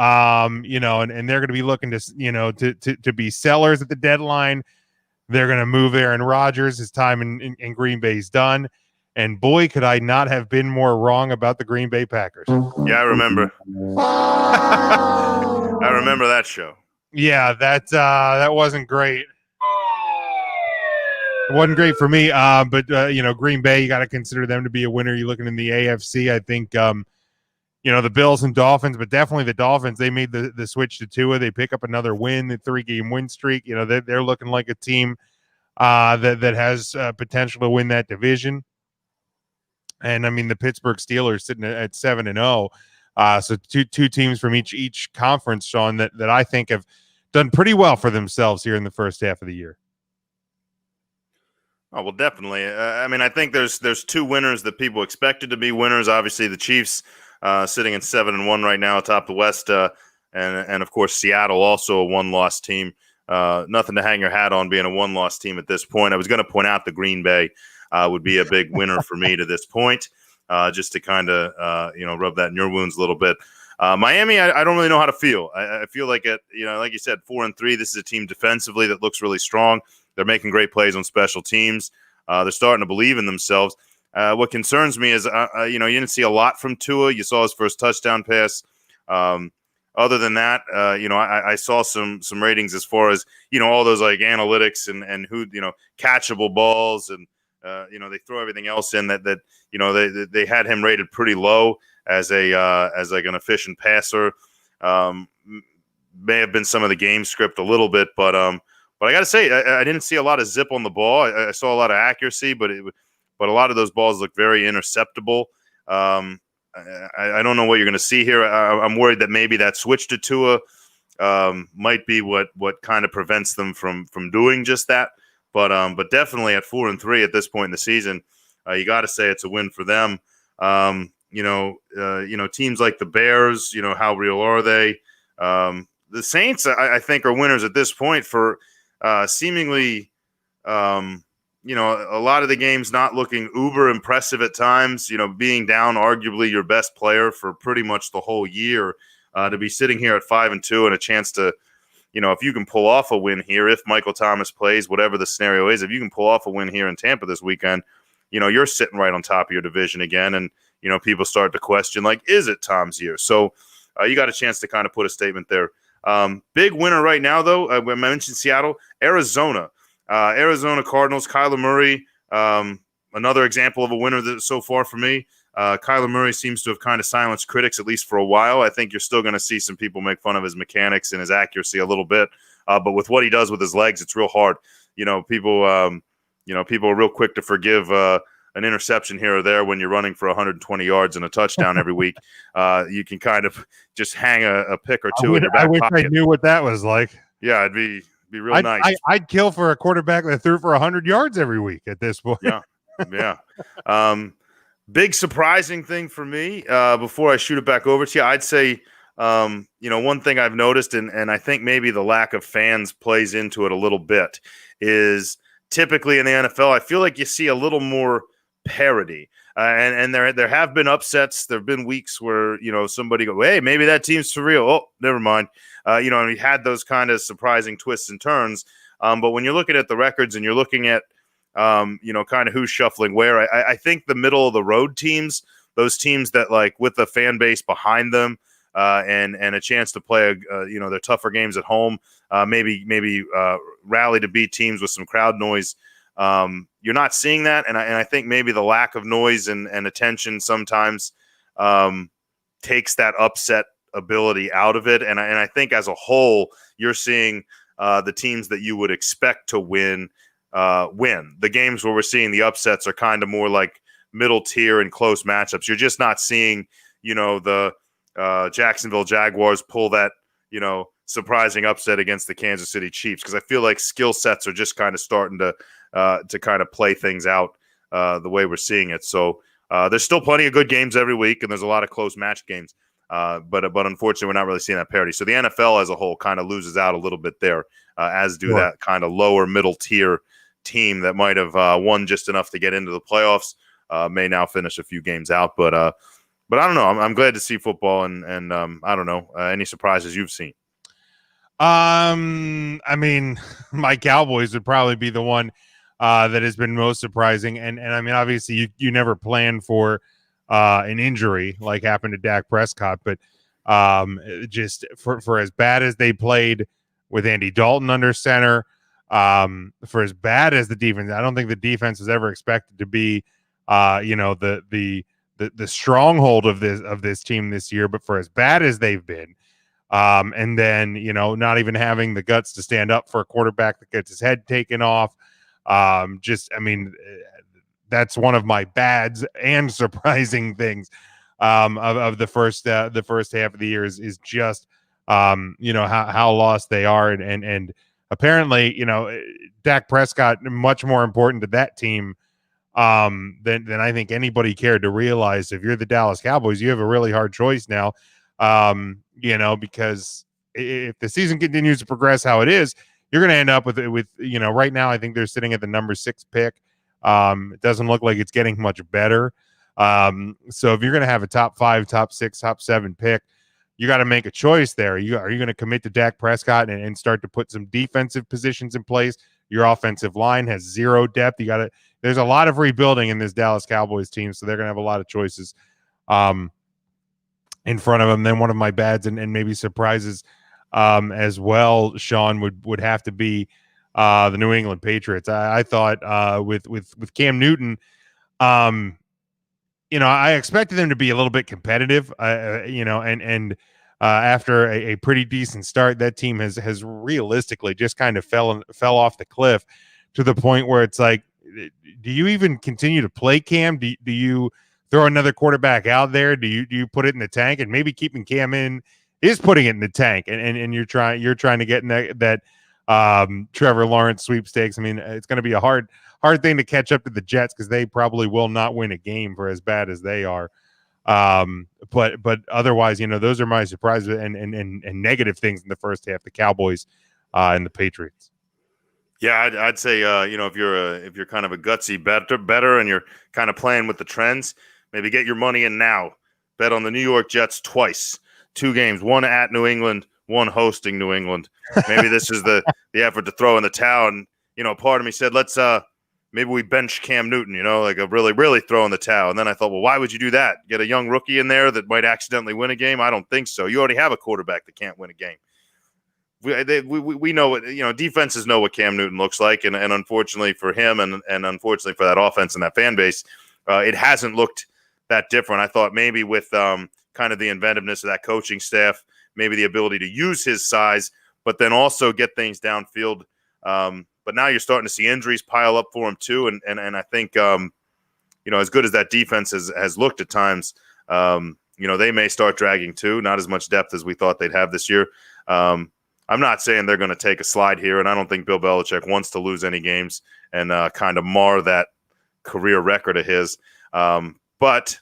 And they're going to be looking to be sellers at the deadline. They're going to move Aaron Rodgers. His time in Green Bay is done. And boy, could I not have been more wrong about the Green Bay Packers. Yeah, I remember. I remember that show. Yeah, that wasn't great. It wasn't great for me. But Green Bay, you got to consider them to be a winner. You're looking in the AFC. I think, the Bills and Dolphins, but definitely the Dolphins. They made the switch to Tua. They pick up another win, the 3-game win streak. They're looking like a team that has potential to win that division. And I mean, the Pittsburgh Steelers sitting at 7-0. So two teams from each conference, Sean, that I think have done pretty well for themselves here in the first half of the year. Oh, well, definitely. I mean, I think there's two winners that people expected to be winners. Obviously, the Chiefs sitting at 7-1 right now atop the West, and of course Seattle, also a one-loss team. Nothing to hang your hat on being a one-loss team at this point. I was going to point out the Green Bay would be a big winner for me to this point, just to kind of rub that in your wounds a little bit. Miami, I don't really know how to feel. I feel like like you said, 4-3. This is a team defensively that looks really strong. They're making great plays on special teams. They're starting to believe in themselves. What concerns me is, you didn't see a lot from Tua. You saw his first touchdown pass. Other than that, I saw some ratings as far as, all those like analytics and who, catchable balls and, they throw everything else in that they had him rated pretty low as like an efficient passer. May have been some of the game script a little bit, but I got to say, I didn't see a lot of zip on the ball. I saw a lot of accuracy, but a lot of those balls look very interceptable. I don't know what you're going to see here. I'm worried that maybe that switch to Tua might be what kind of prevents them from doing just that. But definitely at 4-3 at this point in the season, you got to say it's a win for them. Teams like the Bears, how real are they? The Saints, I think, are winners at this point for seemingly, a lot of the games not looking uber impressive at times, being down arguably your best player for pretty much the whole year, to be sitting here at 5-2 and a chance to, if you can pull off a win here, if Michael Thomas plays, whatever the scenario is, if you can pull off a win here in Tampa this weekend, you're sitting right on top of your division again. And, people start to question, like, is it Tom's year? So you got a chance to kind of put a statement there. Big winner right now, though, I mentioned Seattle, Arizona Cardinals, Kyler Murray, another example of a winner so far for me. Kyler Murray seems to have kind of silenced critics, at least for a while. I think you're still going to see some people make fun of his mechanics and his accuracy a little bit. But with what he does with his legs, it's real hard. People are real quick to forgive an interception here or there when you're running for 120 yards and a touchdown every week. You can kind of just hang a pick or two in your back pocket. I knew what that was like. Yeah, it'd be real nice. I'd kill for a quarterback that threw for 100 yards every week at this point. Yeah. Big surprising thing for me, before I shoot it back over to you, I'd say, one thing I've noticed, and I think maybe the lack of fans plays into it a little bit, is typically in the NFL, I feel like you see a little more parity. And there have been upsets. There have been weeks where, somebody go, hey, maybe that team's for real. Oh, never mind. And we had those kind of surprising twists and turns. But when you're looking at the records and you're looking at, kind of who's shuffling where, I think the middle of the road teams, those teams that like with the fan base behind them, and a chance to play, their tougher games at home, maybe rally to beat teams with some crowd noise. You're not seeing that. And I think maybe the lack of noise and attention sometimes takes that upset ability out of it. And I think as a whole, you're seeing the teams that you would expect to win. The games where we're seeing the upsets are kind of more like middle tier and close matchups. You're just not seeing, the Jacksonville Jaguars pull that, surprising upset against the Kansas City Chiefs, because I feel like skill sets are just kind of starting to kind of play things out the way we're seeing it. So there's still plenty of good games every week, and there's a lot of close match games. But unfortunately, we're not really seeing that parity. So the NFL as a whole kind of loses out a little bit there, as do that kind of lower middle tier team that might have won just enough to get into the playoffs, may now finish a few games out. But I don't know. I'm glad to see football, and I don't know, any surprises you've seen. I mean, my Cowboys would probably be the one that has been most surprising. And I mean, obviously you never plan for an injury like happened to Dak Prescott, but just for as bad as they played with Andy Dalton under center, for as bad as the defense, I don't think the defense was ever expected to be, the the stronghold of this team this year. But for as bad as they've been, and then not even having the guts to stand up for a quarterback that gets his head taken off, that's one of my bads and surprising things of the first half of the year is just how lost they are, and apparently Dak Prescott much more important to that team than I think anybody cared to realize. If you're the Dallas Cowboys, you have a really hard choice now, because if the season continues to progress how it is, you're going to end up with right now I think they're sitting at the number 6 pick. It doesn't look like it's getting much better. So if you're going to have a top 5, top 6, top 7 pick, you got to make a choice there. Are you going to commit to Dak Prescott and start to put some defensive positions in place? Your offensive line has zero depth. There's a lot of rebuilding in this Dallas Cowboys team, so they're going to have a lot of choices in front of them. Then one of my bads and maybe surprises as well, Sean, would have to be the New England Patriots. I thought with Cam Newton, I expected them to be a little bit competitive, and after a pretty decent start, that team has realistically just kind of fell off the cliff to the point where it's like, do you even continue to play Cam? Do you throw another quarterback out there? Do you put it in the tank? And maybe keeping Cam in is putting it in the tank, and you're trying to get in that Trevor Lawrence sweepstakes. I mean, it's going to be a hard thing to catch up to the Jets because they probably will not win a game for as bad as they are. But otherwise, those are my surprises and negative things in the first half, the Cowboys and the Patriots. Yeah, I'd say if you're kind of a gutsy better and you're kind of playing with the trends, maybe get your money in now. Bet on the New York Jets twice, 2 games, one at New England, one hosting New England. Maybe this is the effort to throw in the towel. And part of me said, let's maybe we bench Cam Newton, like a really throw in the towel. And then I thought, well, why would you do that? Get a young rookie in there that might accidentally win a game? I don't think so. You already have a quarterback that can't win a game. We know what defenses know what Cam Newton looks like, and unfortunately for him, and unfortunately for that offense and that fan base, it hasn't looked that different. I thought maybe with kind of the inventiveness of that coaching staff, maybe the ability to use his size, but then also get things downfield. But now you're starting to see injuries pile up for him too, and I think as good as that defense has looked at times, they may start dragging too. Not as much depth as we thought they'd have this year. I'm not saying they're going to take a slide here, and I don't think Bill Belichick wants to lose any games and kind of mar that career record of his. But,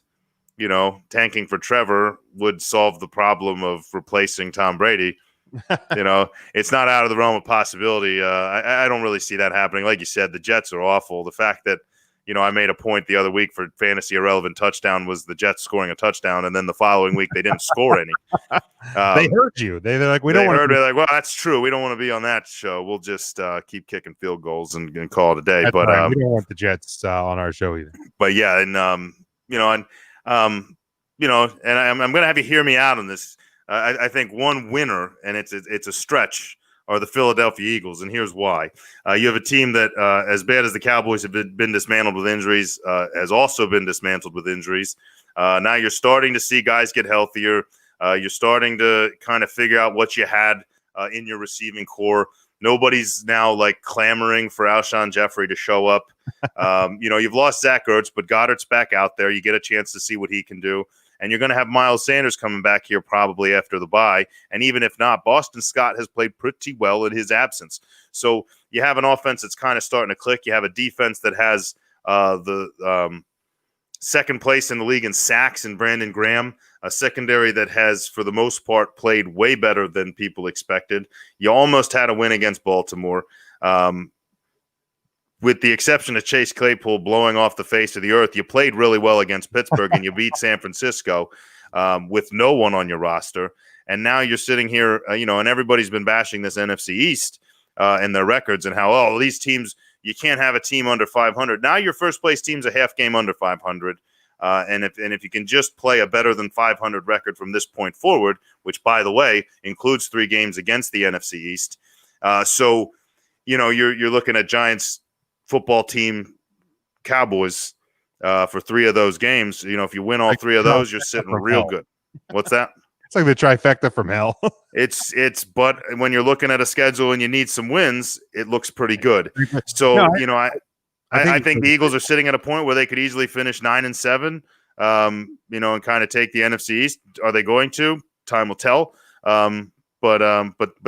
tanking for Trevor would solve the problem of replacing Tom Brady. It's not out of the realm of possibility. I don't really see that happening. Like you said, the Jets are awful. The fact that, I made a point the other week for fantasy irrelevant touchdown was the Jets scoring a touchdown, and then the following week they didn't score any. They heard you. They're like, we don't want to. They're like, well, that's true. We don't want to be on that show. We'll just keep kicking field goals and call it a day. That's but right. We don't want the Jets on our show either. But yeah, and I'm going to have you hear me out on this. I think one winner, and it's a stretch, are the Philadelphia Eagles, and here's why. You have a team that, as bad as the Cowboys have been dismantled with injuries, has also been dismantled with injuries. Now you're starting to see guys get healthier. You're starting to kind of figure out what you had in your receiving core. Nobody's now clamoring for Alshon Jeffrey to show up. You've lost Zach Ertz, but Goddard's back out there. You get a chance to see what he can do. And you're going to have Miles Sanders coming back here probably after the bye. And even if not, Boston Scott has played pretty well in his absence. So you have an offense that's kind of starting to click. You have a defense that has the second place in the league in sacks in Brandon Graham, a secondary that has, for the most part, played way better than people expected. You almost had a win against Baltimore. With the exception of Chase Claypool blowing off the face of the earth, you played really well against Pittsburgh and you beat San Francisco with no one on your roster. And now you're sitting here, and everybody's been bashing this NFC East and their records and how, these teams, you can't have a team under 500. Now your first place team's a half game under 500. And if you can just play a better than 500 record from this point forward, which, by the way, includes 3 games against the NFC East. You're looking at Giants football team, Cowboys, for 3 of those games. If you win all 3 of those, you're sitting real good. What's that? It's like the trifecta from hell. But when you're looking at a schedule and you need some wins, it looks pretty good. So, No, I think the Eagles are sitting at a point where they could easily finish 9-7, and kind of take the NFC East. Are they going to? Time will tell. But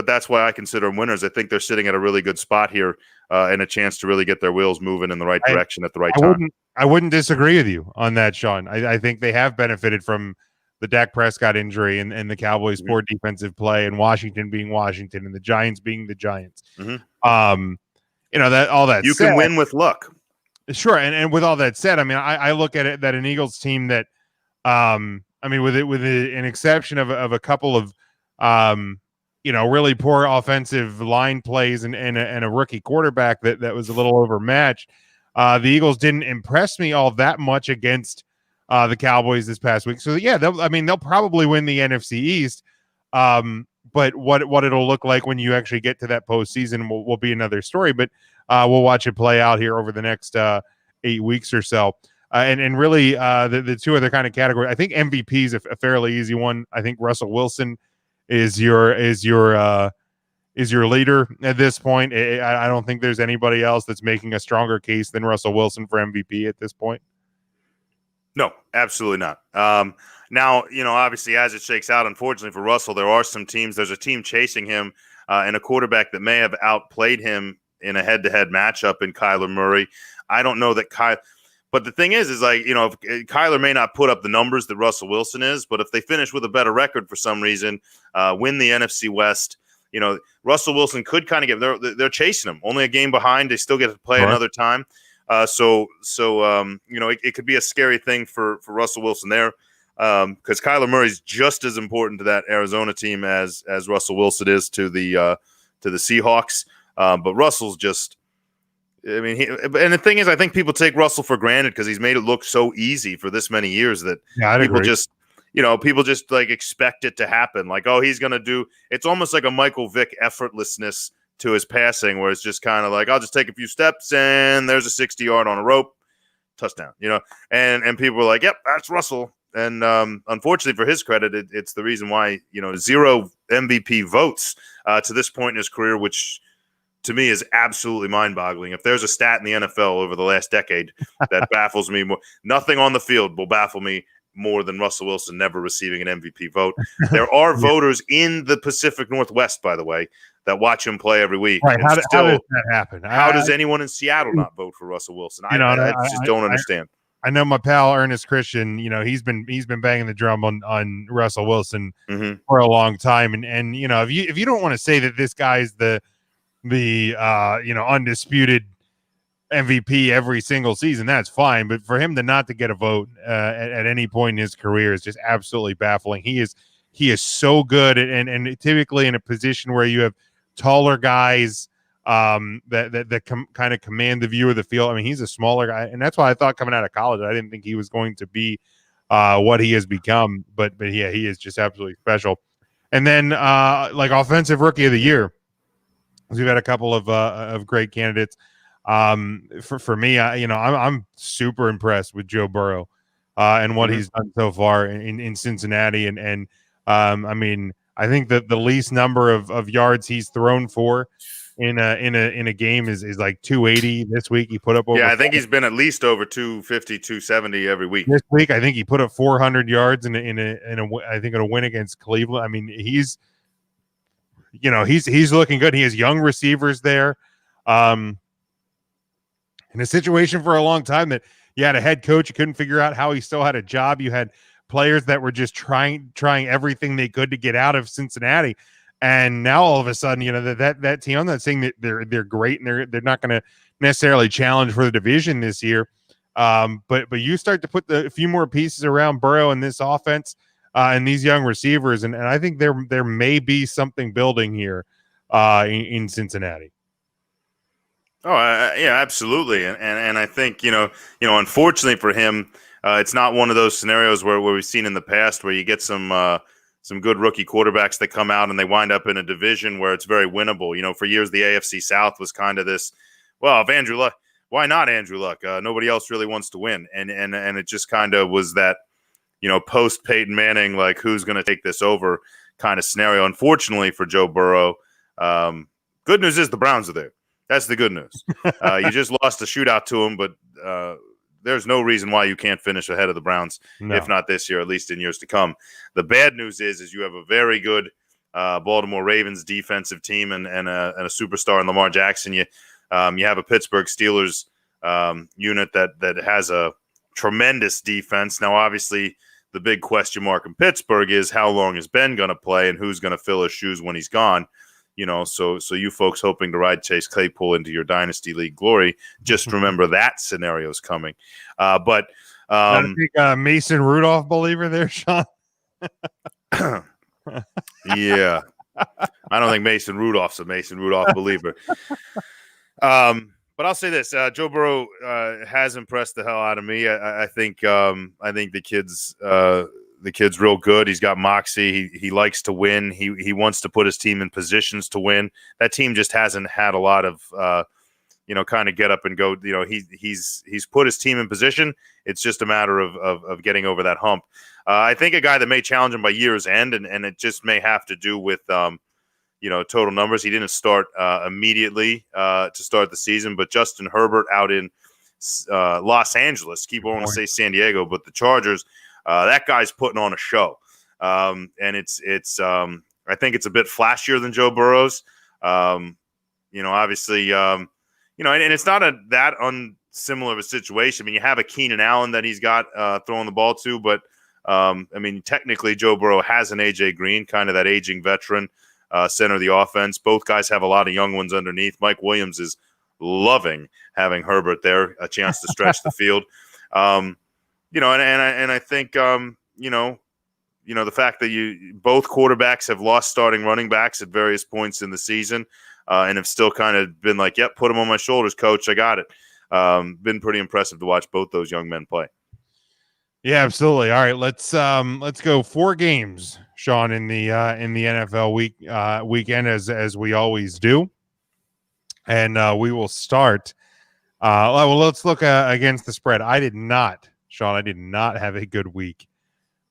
that's why I consider them winners. I think they're sitting at a really good spot here and a chance to really get their wheels moving in the right direction at the right time. I wouldn't disagree with you on that, Sean. I think they have benefited from the Dak Prescott injury and the Cowboys' poor defensive play, and Washington being Washington and the Giants being the Giants. That all that you said, can win with luck. Sure, and with all that said, I mean, I look at it that an Eagles team that, with an exception of a couple of, really poor offensive line plays and a rookie quarterback that was a little overmatched. The Eagles didn't impress me all that much against the Cowboys this past week. So yeah, they'll probably win the NFC East. But what it'll look like when you actually get to that postseason will be another story. But we'll watch it play out here over the next 8 weeks or so. And really, the two other kind of categories. I think MVP is a fairly easy one. I think Russell Wilson is your leader at this point. I don't think there's anybody else that's making a stronger case than Russell Wilson for MVP at this point. No, absolutely not. Now, obviously, as it shakes out, unfortunately for Russell, there are some teams. There's a team chasing him and a quarterback that may have outplayed him in a head-to-head matchup in Kyler Murray. I don't know that but the thing is like, if Kyler may not put up the numbers that Russell Wilson is, but if they finish with a better record for some reason, win the NFC West, Russell Wilson could kind of get. They're chasing him. Only a game behind. They still get to play another time. It could be a scary thing for Russell Wilson there, because Kyler Murray's just as important to that Arizona team as Russell Wilson is to the Seahawks. But Russell's just. And the thing is, I think people take Russell for granted because he's made it look so easy for this many years that people just like expect it to happen. Like, oh, he's going to do – it's almost like a Michael Vick effortlessness to his passing where it's just kind of like, I'll just take a few steps and there's a 60-yard on a rope, touchdown, And people are like, yep, that's Russell. And unfortunately for his credit, it's the reason why, 0 MVP votes to this point in his career, which – to me is absolutely mind-boggling. If there's a stat in the NFL over the last decade that baffles me more, nothing on the field will baffle me more than Russell Wilson never receiving an MVP vote. There are voters in the Pacific Northwest, by the way, that watch him play every week. Right. How does that happen? How does anyone in Seattle not vote for Russell Wilson? I just don't understand. I know my pal Ernest Christian, he's been banging the drum on Russell Wilson for a long time. And if you don't want to say that this guy's the undisputed MVP every single season, that's fine. But for him to get a vote at any point in his career is just absolutely baffling. He is so good and typically in a position where you have taller guys that kind of command the view of the field. I mean, he's a smaller guy, and that's why I thought coming out of college, I didn't think he was going to be what he has become. But yeah, he is just absolutely special. And then like offensive rookie of the year. We've had a couple of great candidates. For me, I'm super impressed with Joe Burrow and what he's done so far in Cincinnati. And I think that the least number of yards he's thrown for in a game is like 280 this week. He put up over. Yeah, I think he's been at least over 250, 270 every week. This week, I think he put up 400 yards in a win against Cleveland. I mean, he's looking good. He has young receivers there. In a situation for a long time that you had a head coach, you couldn't figure out how he still had a job. You had players that were just trying everything they could to get out of Cincinnati. And now all of a sudden, that team, I'm not saying that they're great and they're not going to necessarily challenge for the division this year. But you start to put a few more pieces around Burrow in this offense, and these young receivers, and I think there may be something building here in Cincinnati. Oh, yeah, absolutely, and I think unfortunately for him, it's not one of those scenarios where we've seen in the past where you get some good rookie quarterbacks that come out and they wind up in a division where it's very winnable. For years the AFC South was kind of this. Well, if Andrew Luck, why not Andrew Luck? Nobody else really wants to win. And it just kind of was that, post Peyton Manning, like who's going to take this over kind of scenario. Unfortunately for Joe Burrow, good news is the Browns are there. That's the good news. You just lost a shootout to them, but there's no reason why you can't finish ahead of the Browns, if not this year, at least in years to come. The bad news is you have a very good Baltimore Ravens defensive team and a superstar in Lamar Jackson. You have a Pittsburgh Steelers unit that has a tremendous defense. Now, obviously, the big question mark in Pittsburgh is how long is Ben going to play and who's going to fill his shoes when he's gone. So you folks hoping to ride Chase Claypool into your Dynasty League glory, just remember that scenario is coming. But Mason Rudolph believer there, Sean. Yeah, I don't think Mason Rudolph's a Mason Rudolph believer. But I'll say this: Joe Burrow has impressed the hell out of me. I think the kid's real good. He's got moxie. He likes to win. He wants to put his team in positions to win. That team just hasn't had a lot of kind of get up and go. He's put his team in position. It's just a matter of getting over that hump. I think a guy that may challenge him by year's end, and it just may have to do with total numbers. He didn't start immediately to start the season, but Justin Herbert out in Los Angeles. Keep wanting to say San Diego, but the Chargers. That guy's putting on a show, and it's I think it's a bit flashier than Joe Burrow's. Obviously, and it's not that unsimilar of a situation. I mean, you have a Keenan Allen that he's got throwing the ball to, but technically Joe Burrow has an AJ Green, kind of that aging veteran center of the offense. Both guys have a lot of young ones underneath. Mike Williams is loving having Herbert there, a chance to stretch the field. And I think the fact that both quarterbacks have lost starting running backs at various points in the season, and have still kind of been like, "Yep, put them on my shoulders, coach. I got it." Been pretty impressive to watch both those young men play. Yeah, absolutely. All right, let's go 4 games, Sean, in the NFL weekend as we always do, and we will start. Let's look against the spread. Sean, I did not have a good week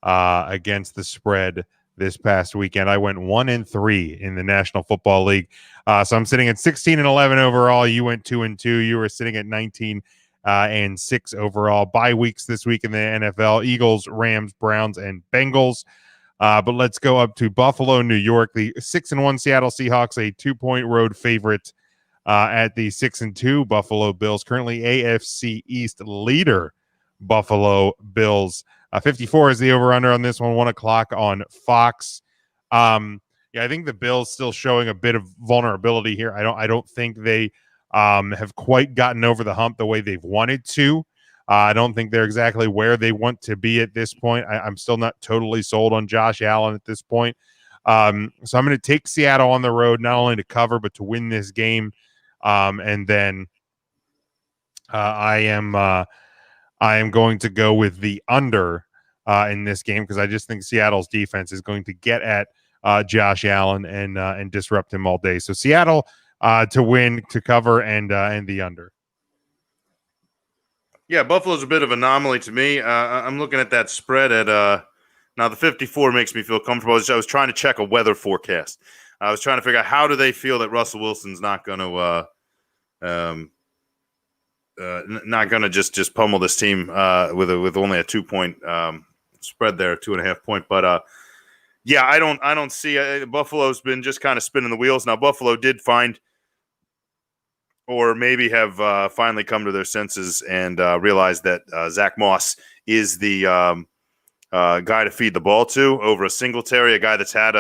against the spread this past weekend. I went 1-3 in the National Football League. So I'm sitting at 16-11 overall. You went 2-2. You were sitting at 19-6 overall. Bye weeks this week in the NFL: Eagles, Rams, Browns, and Bengals. But let's go up to Buffalo, New York. The 6-1 Seattle Seahawks, a 2-point road favorite at the 6-2 Buffalo Bills, currently AFC East leader. Buffalo Bills. 54 is the over-under on this one, 1 o'clock on Fox. I think the Bills still showing a bit of vulnerability here. I don't think they have quite gotten over the hump the way they've wanted to. I don't think they're exactly where they want to be at this point. I'm still not totally sold on Josh Allen at this point. So I'm going to take Seattle on the road, not only to cover, but to win this game. And then I am going to go with the under in this game because I just think Seattle's defense is going to get at Josh Allen and disrupt him all day. So Seattle to win, to cover, and the under. Yeah, Buffalo's a bit of an anomaly to me. I'm looking at that spread at now the 54 makes me feel comfortable. I was trying to check a weather forecast. I was trying to figure out how do they feel that Russell Wilson's not going to just pummel this team with only a 2-point spread there, 2.5 point. But I don't see Buffalo's been just kind of spinning the wheels. Now Buffalo did find, or maybe have finally come to their senses and realized that Zach Moss is the guy to feed the ball to over a Singletary, a guy that's had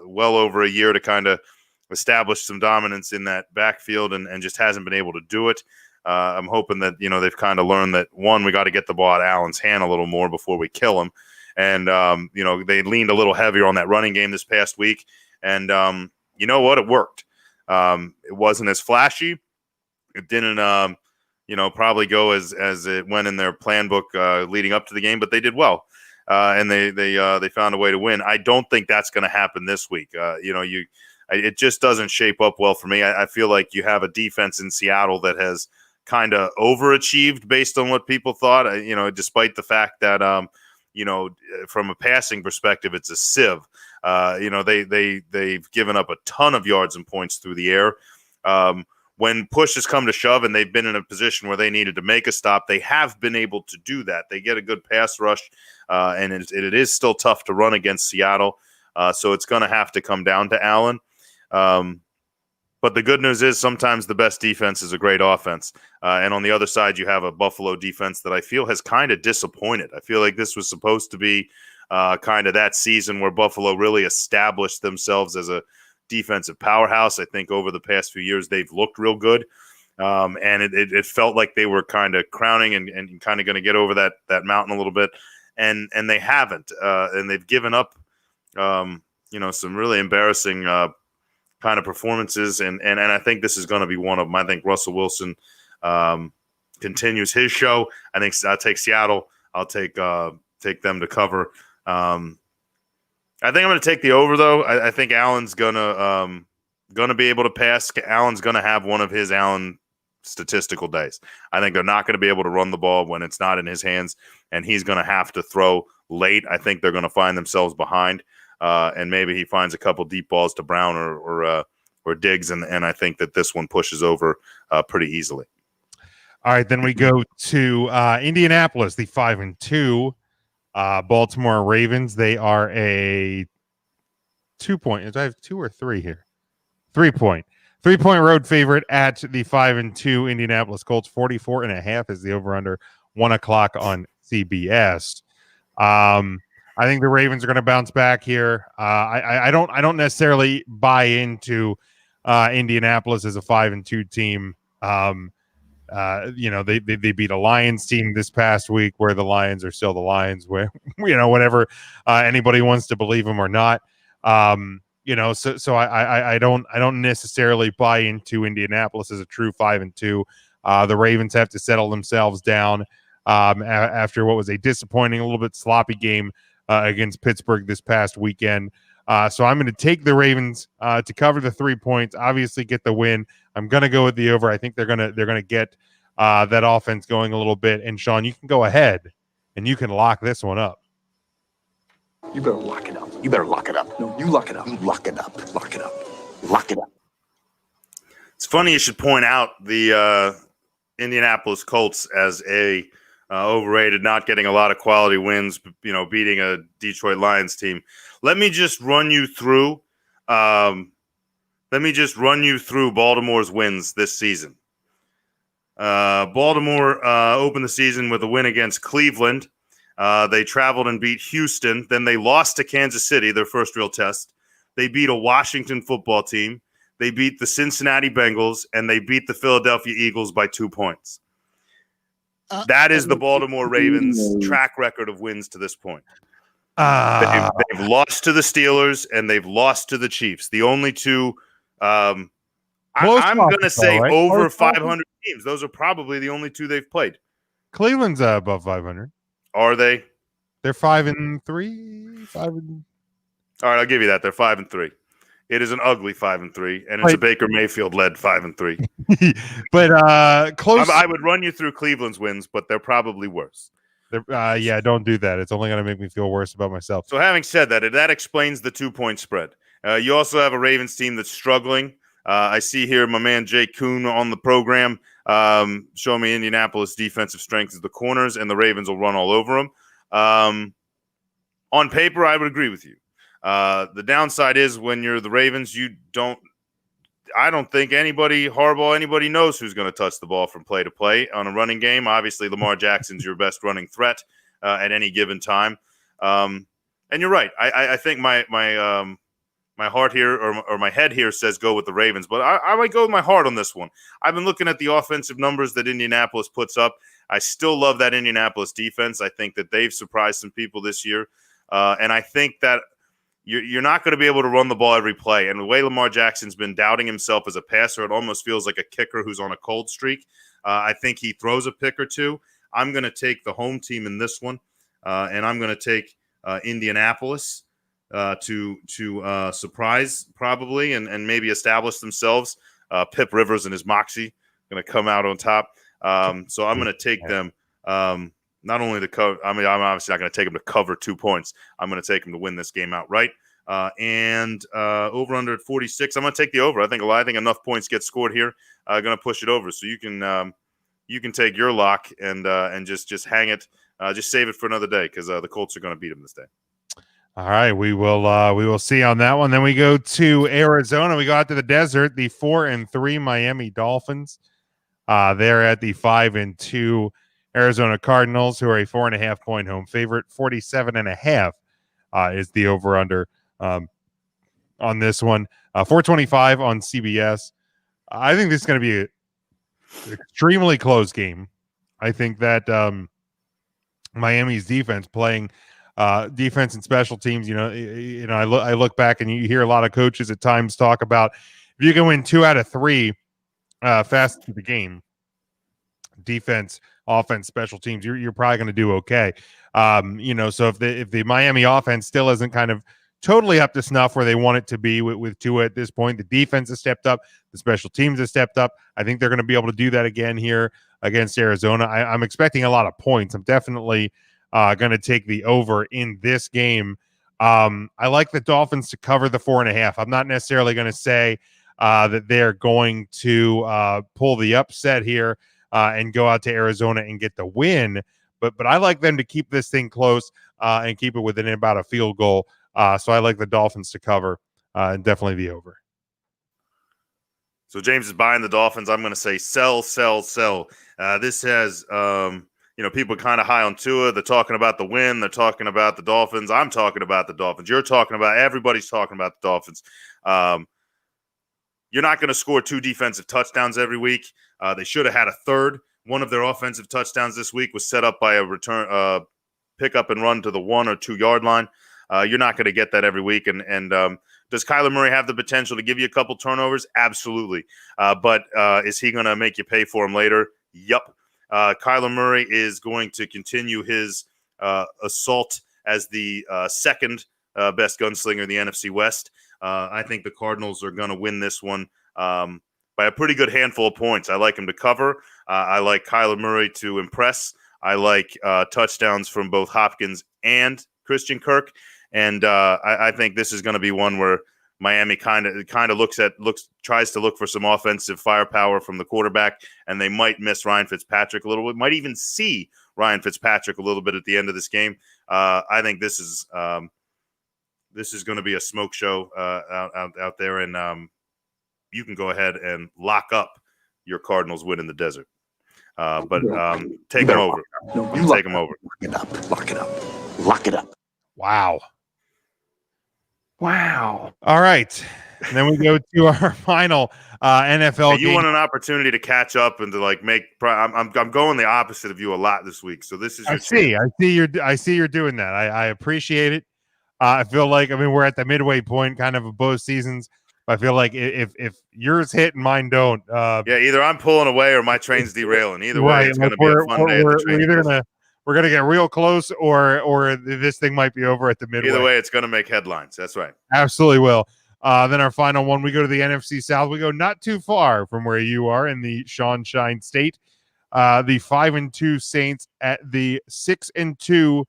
well over a year to kind of establish some dominance in that backfield and just hasn't been able to do it. I'm hoping that, they've kind of learned that, one, we got to get the ball out of Allen's hand a little more before we kill him. And, they leaned a little heavier on that running game this past week. And you know what? It worked. It wasn't as flashy. It didn't, probably go as it went in their plan book leading up to the game, but they did well. And they found a way to win. I don't think that's going to happen this week. It just doesn't shape up well for me. I feel like you have a defense in Seattle that has kind of overachieved based on what people thought. Despite the fact that from a passing perspective, it's a sieve. They've given up a ton of yards and points through the air. When push has come to shove and they've been in a position where they needed to make a stop, they have been able to do that. They get a good pass rush, and it is still tough to run against Seattle. So it's going to have to come down to Allen. But the good news is sometimes the best defense is a great offense. And on the other side, you have a Buffalo defense that I feel has kind of disappointed. I feel like this was supposed to be kind of that season where Buffalo really established themselves as a defensive powerhouse. I think over the past few years, they've looked real good. And it felt like they were kind of crowning and kind of going to get over that mountain a little bit. And they haven't. And they've given up, some really embarrassing kind of performances. And I think this is going to be one of them. I think Russell Wilson continues his show. I think I'll take Seattle. I'll take them to cover. I think I'm going to take the over, though. I think Allen's gonna be able to pass. Allen's going to have one of his Allen statistical days. I think they're not going to be able to run the ball when it's not in his hands, and he's going to have to throw late. I think they're going to find themselves behind, and maybe he finds a couple deep balls to Brown or Diggs, and I think that this one pushes over pretty easily. All right, then we go to Indianapolis, the 5-2 Baltimore Ravens. They are a 2-point. Do I have 2 or 3 here? 3-point. 3-point road favorite at the 5-2 Indianapolis Colts. 44.5 is the over/under. 1:00 on CBS. I think the Ravens are going to bounce back here. I don't necessarily buy into Indianapolis as a 5-2 team. They beat a Lions team this past week, where the Lions are still the Lions, where whatever anybody wants to believe them or not. So I don't necessarily buy into Indianapolis as a true 5-2. The Ravens have to settle themselves down after what was a disappointing, a little bit sloppy game against Pittsburgh this past weekend. So I'm going to take the Ravens to cover the 3 points, obviously get the win. I'm going to go with the over. I think they're going to get that offense going a little bit. And Sean, you can go ahead and you can lock this one up. You better lock it up. You better lock it up. No, you lock it up. You lock it up. Lock it up. Lock it up. It's funny you should point out the Indianapolis Colts as a overrated, not getting a lot of quality wins, beating a Detroit Lions team. Let me just run you through Baltimore's wins this season. Baltimore opened the season with a win against Cleveland. They traveled and beat Houston. Then they lost to Kansas City, their first real test. They beat a Washington football team. They beat the Cincinnati Bengals, and they beat the Philadelphia Eagles by 2 points. That is the Baltimore Ravens' track record of wins to this point. They've lost to the Steelers, and they've lost to the Chiefs. The only two I'm going to say right? Over 500 teams. Those are probably the only two they've played. Cleveland's above 500. Are they? They're 5-3. All right, I'll give you that. They're 5-3. It is an ugly 5-3, and it's a Baker Mayfield-led 5-3. But close. I would run you through Cleveland's wins, but they're probably worse. Don't do that. It's only going to make me feel worse about myself. So having said that, that explains the 2-point spread. You also have a Ravens team that's struggling. I see here my man Jay Kuhn on the program showing me Indianapolis defensive strength is the corners, and the Ravens will run all over them. On paper, I would agree with you. The downside is when you're the Ravens, I don't think anybody knows who's going to touch the ball from play to play on a running game. Obviously, Lamar Jackson's your best running threat at any given time. And you're right. I think my heart here or my head here says go with the Ravens, but I might go with my heart on this one. I've been looking at the offensive numbers that Indianapolis puts up. I still love that Indianapolis defense. I think that they've surprised some people this year. And I think that you're not going to be able to run the ball every play. And the way Lamar Jackson's been doubting himself as a passer, it almost feels like a kicker who's on a cold streak. I think he throws a pick or two. I'm going to take the home team in this one, and I'm going to take Indianapolis to surprise probably and maybe establish themselves. Pip Rivers and his moxie going to come out on top. So I'm going to take them. Not only to cover, I mean, I'm obviously not going to take them to cover 2 points. I'm going to take them to win this game outright. And over under at 46. I'm going to take the over. I think enough points get scored here. Going to push it over. So you can take your lock and just hang it. Just save it for another day because the Colts are going to beat them this day. All right, we will see on that one. Then we go to Arizona. We go out to the desert. The 4-3 Miami Dolphins. They're at the 5-2 Arizona Cardinals, who are a 4.5 point home favorite. 47.5 is the over under on this one. 425 on CBS. I think this is going to be an extremely close game. I think that Miami's defense playing defense and special teams. I look back and you hear a lot of coaches at times talk about if you can win 2 out of 3 fast to the game, defense, offense, special teams, you're probably going to do okay. So if the Miami offense still isn't kind of totally up to snuff where they want it to be with Tua at this point, the defense has stepped up, the special teams have stepped up. I think they're going to be able to do that again here against Arizona. I'm expecting a lot of points. I'm definitely going to take the over in this game. I like the Dolphins to cover the 4.5. I'm not necessarily going to say that they're going to pull the upset here and go out to Arizona and get the win, but I like them to keep this thing close and keep it within about a field goal. So I like the Dolphins to cover and definitely the over. So James is buying the Dolphins. I'm going to say sell. This has people kind of high on Tua. They're talking about the win. They're talking about the Dolphins. I'm talking about the Dolphins. You're talking about everybody's talking about the Dolphins. You're not going to score 2 defensive touchdowns every week. They should have had a third. One of their offensive touchdowns this week was set up by a return pick up and run to the 1 or 2 yard line. You're not going to get that every week. And does Kyler Murray have the potential to give you a couple turnovers? Absolutely. But is he going to make you pay for him later? Yup. Kyler Murray is going to continue his assault as the second best gunslinger in the NFC West. I think the Cardinals are going to win this one by a pretty good handful of points. I like him to cover. I like Kyler Murray to impress. I like touchdowns from both Hopkins and Christian Kirk. And I think this is going to be one where Miami kind of tries to look for some offensive firepower from the quarterback, and they might miss Ryan Fitzpatrick a little bit. Might even see Ryan Fitzpatrick a little bit at the end of this game. I think this is going to be a smoke show out there, and you can go ahead and lock up your Cardinals win in the desert. But take them over. Take them over. Lock it up. Wow. All right. And then we go to our final NFL game. You want an opportunity to catch up and to make. I'm going the opposite of you a lot this week. So this is. I see you're doing that. I appreciate it. I feel like we're at the midway point, kind of both seasons. I feel like if yours hit and mine don't. Either I'm pulling away or my train's derailing. Either way, it's going to be a fun day. We're gonna get real close, or this thing might be over at the midway. Either way, it's going to make headlines. That's right. Absolutely will. Then our final one, we go to the NFC South. We go not too far from where you are in the Sunshine State. The 5-2 Saints at the 6-2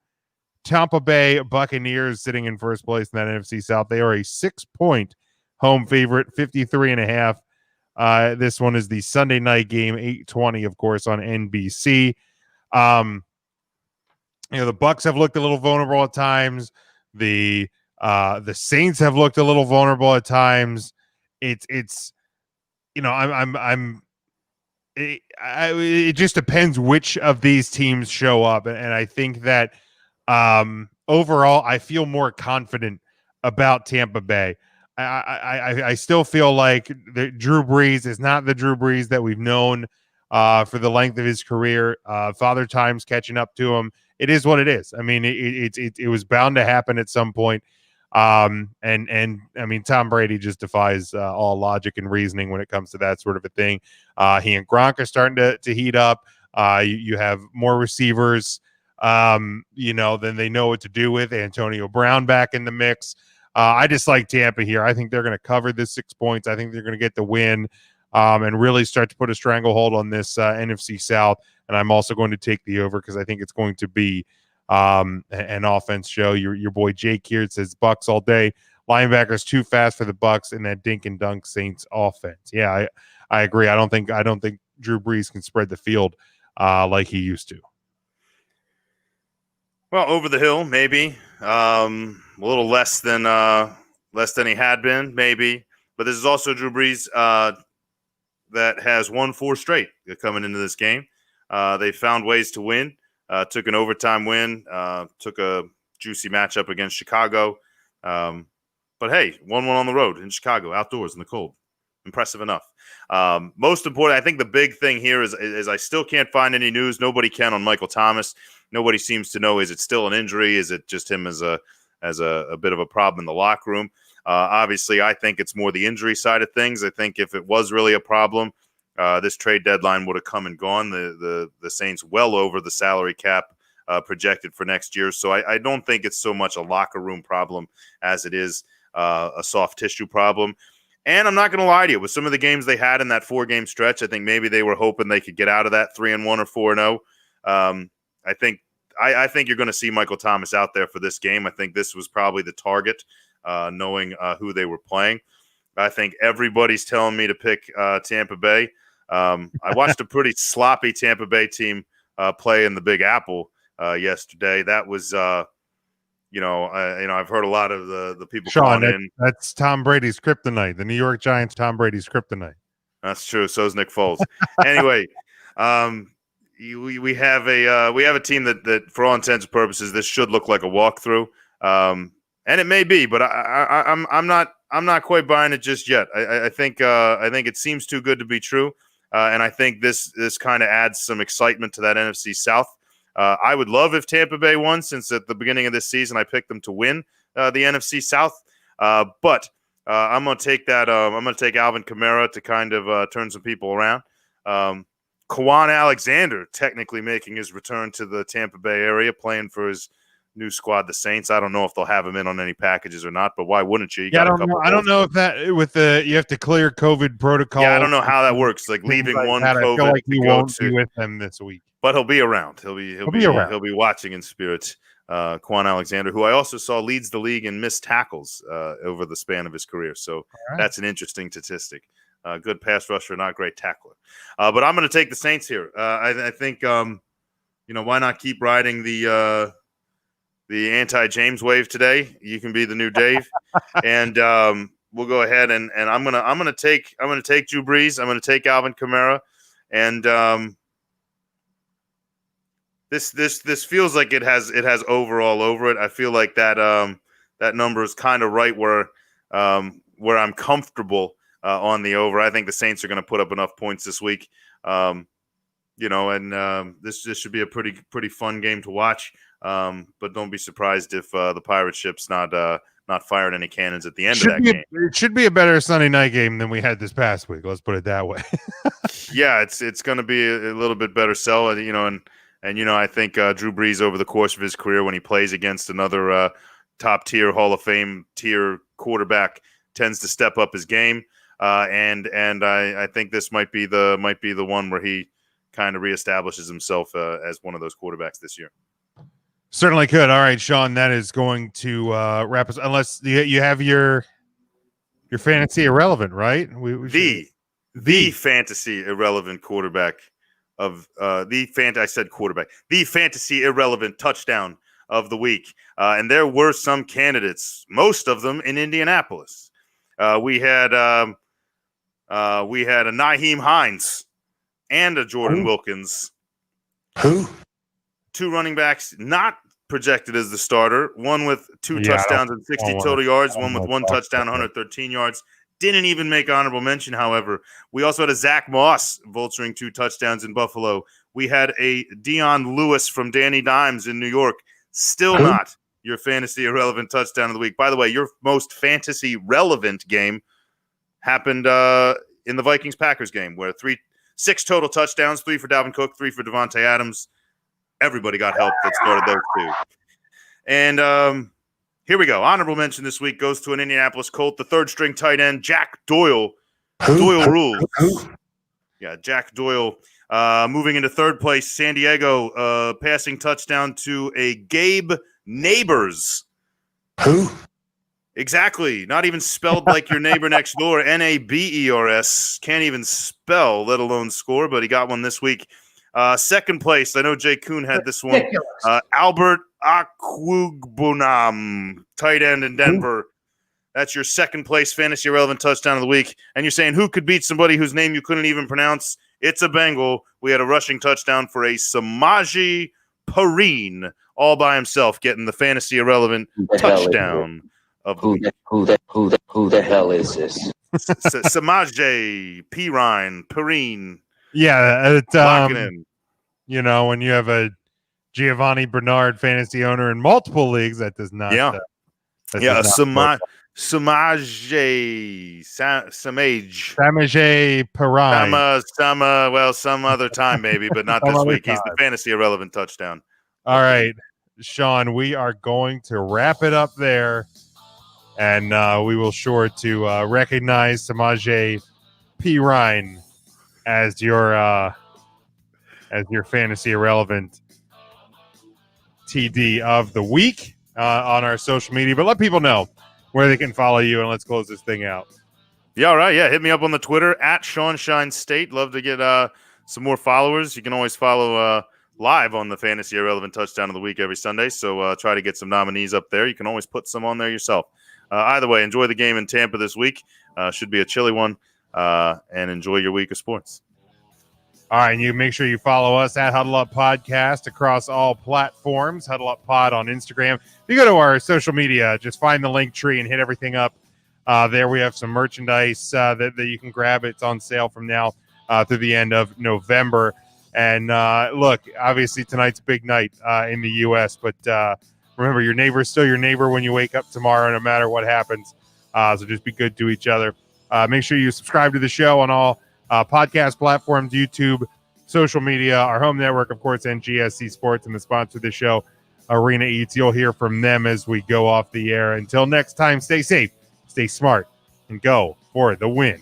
Tampa Bay Buccaneers, sitting in first place in that NFC South. They are a 6-point home favorite, 53.5. This one is the Sunday night game, 8:20, of course, on NBC. The Bucs have looked a little vulnerable at times. The Saints have looked a little vulnerable at times. It just depends which of these teams show up, and I think that overall, I feel more confident about Tampa Bay. I still feel like Drew Brees is not the Drew Brees that we've known for the length of his career. Father Time's catching up to him. It is what it is. It was bound to happen at some point. And Tom Brady just defies all logic and reasoning when it comes to that sort of a thing. He and Gronk are starting to heat up. You have more receivers, than they know what to do with. Antonio Brown back in the mix. I just like Tampa here. I think they're going to cover this 6 points. I think they're going to get the win. and really start to put a stranglehold on this NFC South. And I'm also going to take the over because I think it's going to be an offense show. Your boy Jake here says Bucks all day. Linebackers too fast for the Bucks and that dink and dunk Saints offense. Yeah, I agree. I don't think Drew Brees can spread the field like he used to. Well, over the hill, maybe a little less than he had been, maybe. But this is also Drew Brees that has won 4 straight coming into this game. They found ways to win. Took an overtime win. Took a juicy matchup against Chicago. But hey, 1-1 on the road in Chicago, outdoors in the cold. Impressive enough. Most important, I think the big thing here is I still can't find any news. Nobody can on Michael Thomas. Nobody seems to know, is it still an injury? Is it just him as a bit of a problem in the locker room? Obviously, I think it's more the injury side of things. I think if it was really a problem, this trade deadline would have come and gone. The Saints well over the salary cap projected for next year. So I don't think it's so much a locker room problem as it is a soft tissue problem. And I'm not going to lie to you, with some of the games they had in that 4-game stretch, I think maybe they were hoping they could get out of that 3-1 or 4-0. I think you're going to see Michael Thomas out there for this game. I think this was probably the target, knowing who they were playing. I think everybody's telling me to pick Tampa Bay. I watched a pretty sloppy Tampa Bay team play in the Big Apple yesterday. That was, I've heard a lot of the people Sean, calling in. That's Tom Brady's kryptonite. The New York Giants, Tom Brady's kryptonite. That's true. So is Nick Foles. Anyway, we have a team that for all intents and purposes, this should look like a walkthrough. And it may be, but I'm not quite buying it just yet. I think it seems too good to be true. And I think this kind of adds some excitement to that NFC South. I would love if Tampa Bay won, since at the beginning of this season I picked them to win the NFC South. But I'm going to take that. I'm going to take Alvin Kamara to kind of turn some people around. Kwan Alexander technically making his return to the Tampa Bay area, playing for his new squad, the Saints. I don't know if they'll have him in on any packages or not, but why wouldn't you? I don't know if that with you have to clear COVID protocol. Yeah, I don't know how that works. Like leaving one that. COVID I feel like he won't be with them this week. But he'll be around. He'll be around. He'll be watching in spirit. Kwan Alexander, who I also saw leads the league in missed tackles over the span of his career. So that's an interesting statistic. Good pass rusher, not great tackler. But I'm going to take the Saints here. I think why not keep riding the anti-James wave today? You can be the new Dave, and we'll go ahead and I'm gonna take Drew Brees. I'm gonna take Alvin Kamara, and this feels like it has overall over it. I feel like that number is kind of right where I'm comfortable on the over. I think the Saints are going to put up enough points this week, and this should be a pretty fun game to watch. But don't be surprised if the Pirate ship's not firing any cannons at the end of that game. It should be a better Sunday night game than we had this past week. Let's put it that way. Yeah, it's going to be a little bit better sell, and I think Drew Brees over the course of his career, when he plays against another top tier Hall of Fame tier quarterback, tends to step up his game. And I think this might be the one where he kind of reestablishes himself as one of those quarterbacks this year. Certainly could. All right, Sean, that is going to wrap us. Unless you have your fantasy irrelevant, right? The fantasy irrelevant quarterback of the fantasy irrelevant touchdown of the week. And there were some candidates, most of them in Indianapolis. We had a Nyheim Hines and a Jordan Wilkins. Who? 2 running backs not projected as the starter. One with 2 touchdowns and 60 total yards. One with 1 touchdown, 113 yards. Didn't even make honorable mention, however. We also had a Zach Moss vulturing 2 touchdowns in Buffalo. We had a Dion Lewis from Danny Dimes in New York. Still not your fantasy irrelevant touchdown of the week. By the way, your most fantasy relevant game happened in the Vikings-Packers game, where 6 total touchdowns, 3 for Dalvin Cook, 3 for Devontae Adams. Everybody got help that started those 2. And here we go. Honorable mention this week goes to an Indianapolis Colt, the 3rd-string tight end, Jack Doyle, Doyle rules. Yeah, Jack Doyle. Moving into third place, San Diego, passing touchdown to a Gabe Neighbors. Who? Exactly. Not even spelled like your neighbor next door. Nabers. Can't even spell, let alone score, but he got one this week. Second place, I know Jay Kuhn had this one. Albert Aqugbunam, tight end in Denver. That's your second place fantasy relevant touchdown of the week. And you're saying who could beat somebody whose name you couldn't even pronounce? It's a Bengal. We had a rushing touchdown for a Samaji Perine all by himself, getting the fantasy irrelevant touchdown of the week. Who the hell is this? Samaje Perine. Yeah, Locking in. You know, when you have a Giovanni Bernard fantasy owner in multiple leagues, that does not. Samaje Perine. Some other time maybe, but not this week. He's the fantasy irrelevant touchdown. All right, Sean, we are going to wrap it up there, and we will sure to recognize Samaje Perine as your fantasy irrelevant TD of the week on our social media. But let people know where they can follow you, and let's close this thing out. Yeah, all right. Yeah, hit me up on the Twitter at Sean Shine State. Love to get some more followers. You can always follow live on the Fantasy Irrelevant Touchdown of the Week every Sunday. So try to get some nominees up there. You can always put some on there yourself. Either way, enjoy the game in Tampa this week. Should be a chilly one. And enjoy your week of sports. All right, and you make sure you follow us at Huddle Up Podcast across all platforms. Huddle Up Pod on Instagram. If you go to our social media, just find the link tree and hit everything up. There we have some merchandise that you can grab. It's on sale from now through the end of November. And look, obviously tonight's a big night in the U.S., but remember, your neighbor is still your neighbor when you wake up tomorrow, no matter what happens. So just be good to each other. Make sure you subscribe to the show on all podcast platforms, YouTube, social media, our home network, of course, and GSC Sports, and the sponsor of the show, Arena Eats. You'll hear from them as we go off the air. Until next time, stay safe, stay smart, and go for the win.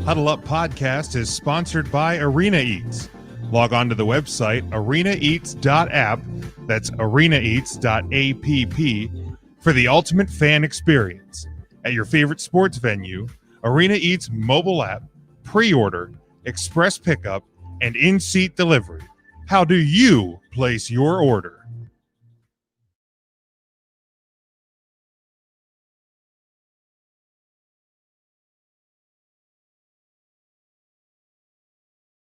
Huddle Up Podcast is sponsored by Arena Eats. Log on to the website arenaeats.app, that's arenaeats.app, for the ultimate fan experience. At your favorite sports venue, Arena Eats mobile app, pre-order, express pickup, and in-seat delivery. How do you place your order?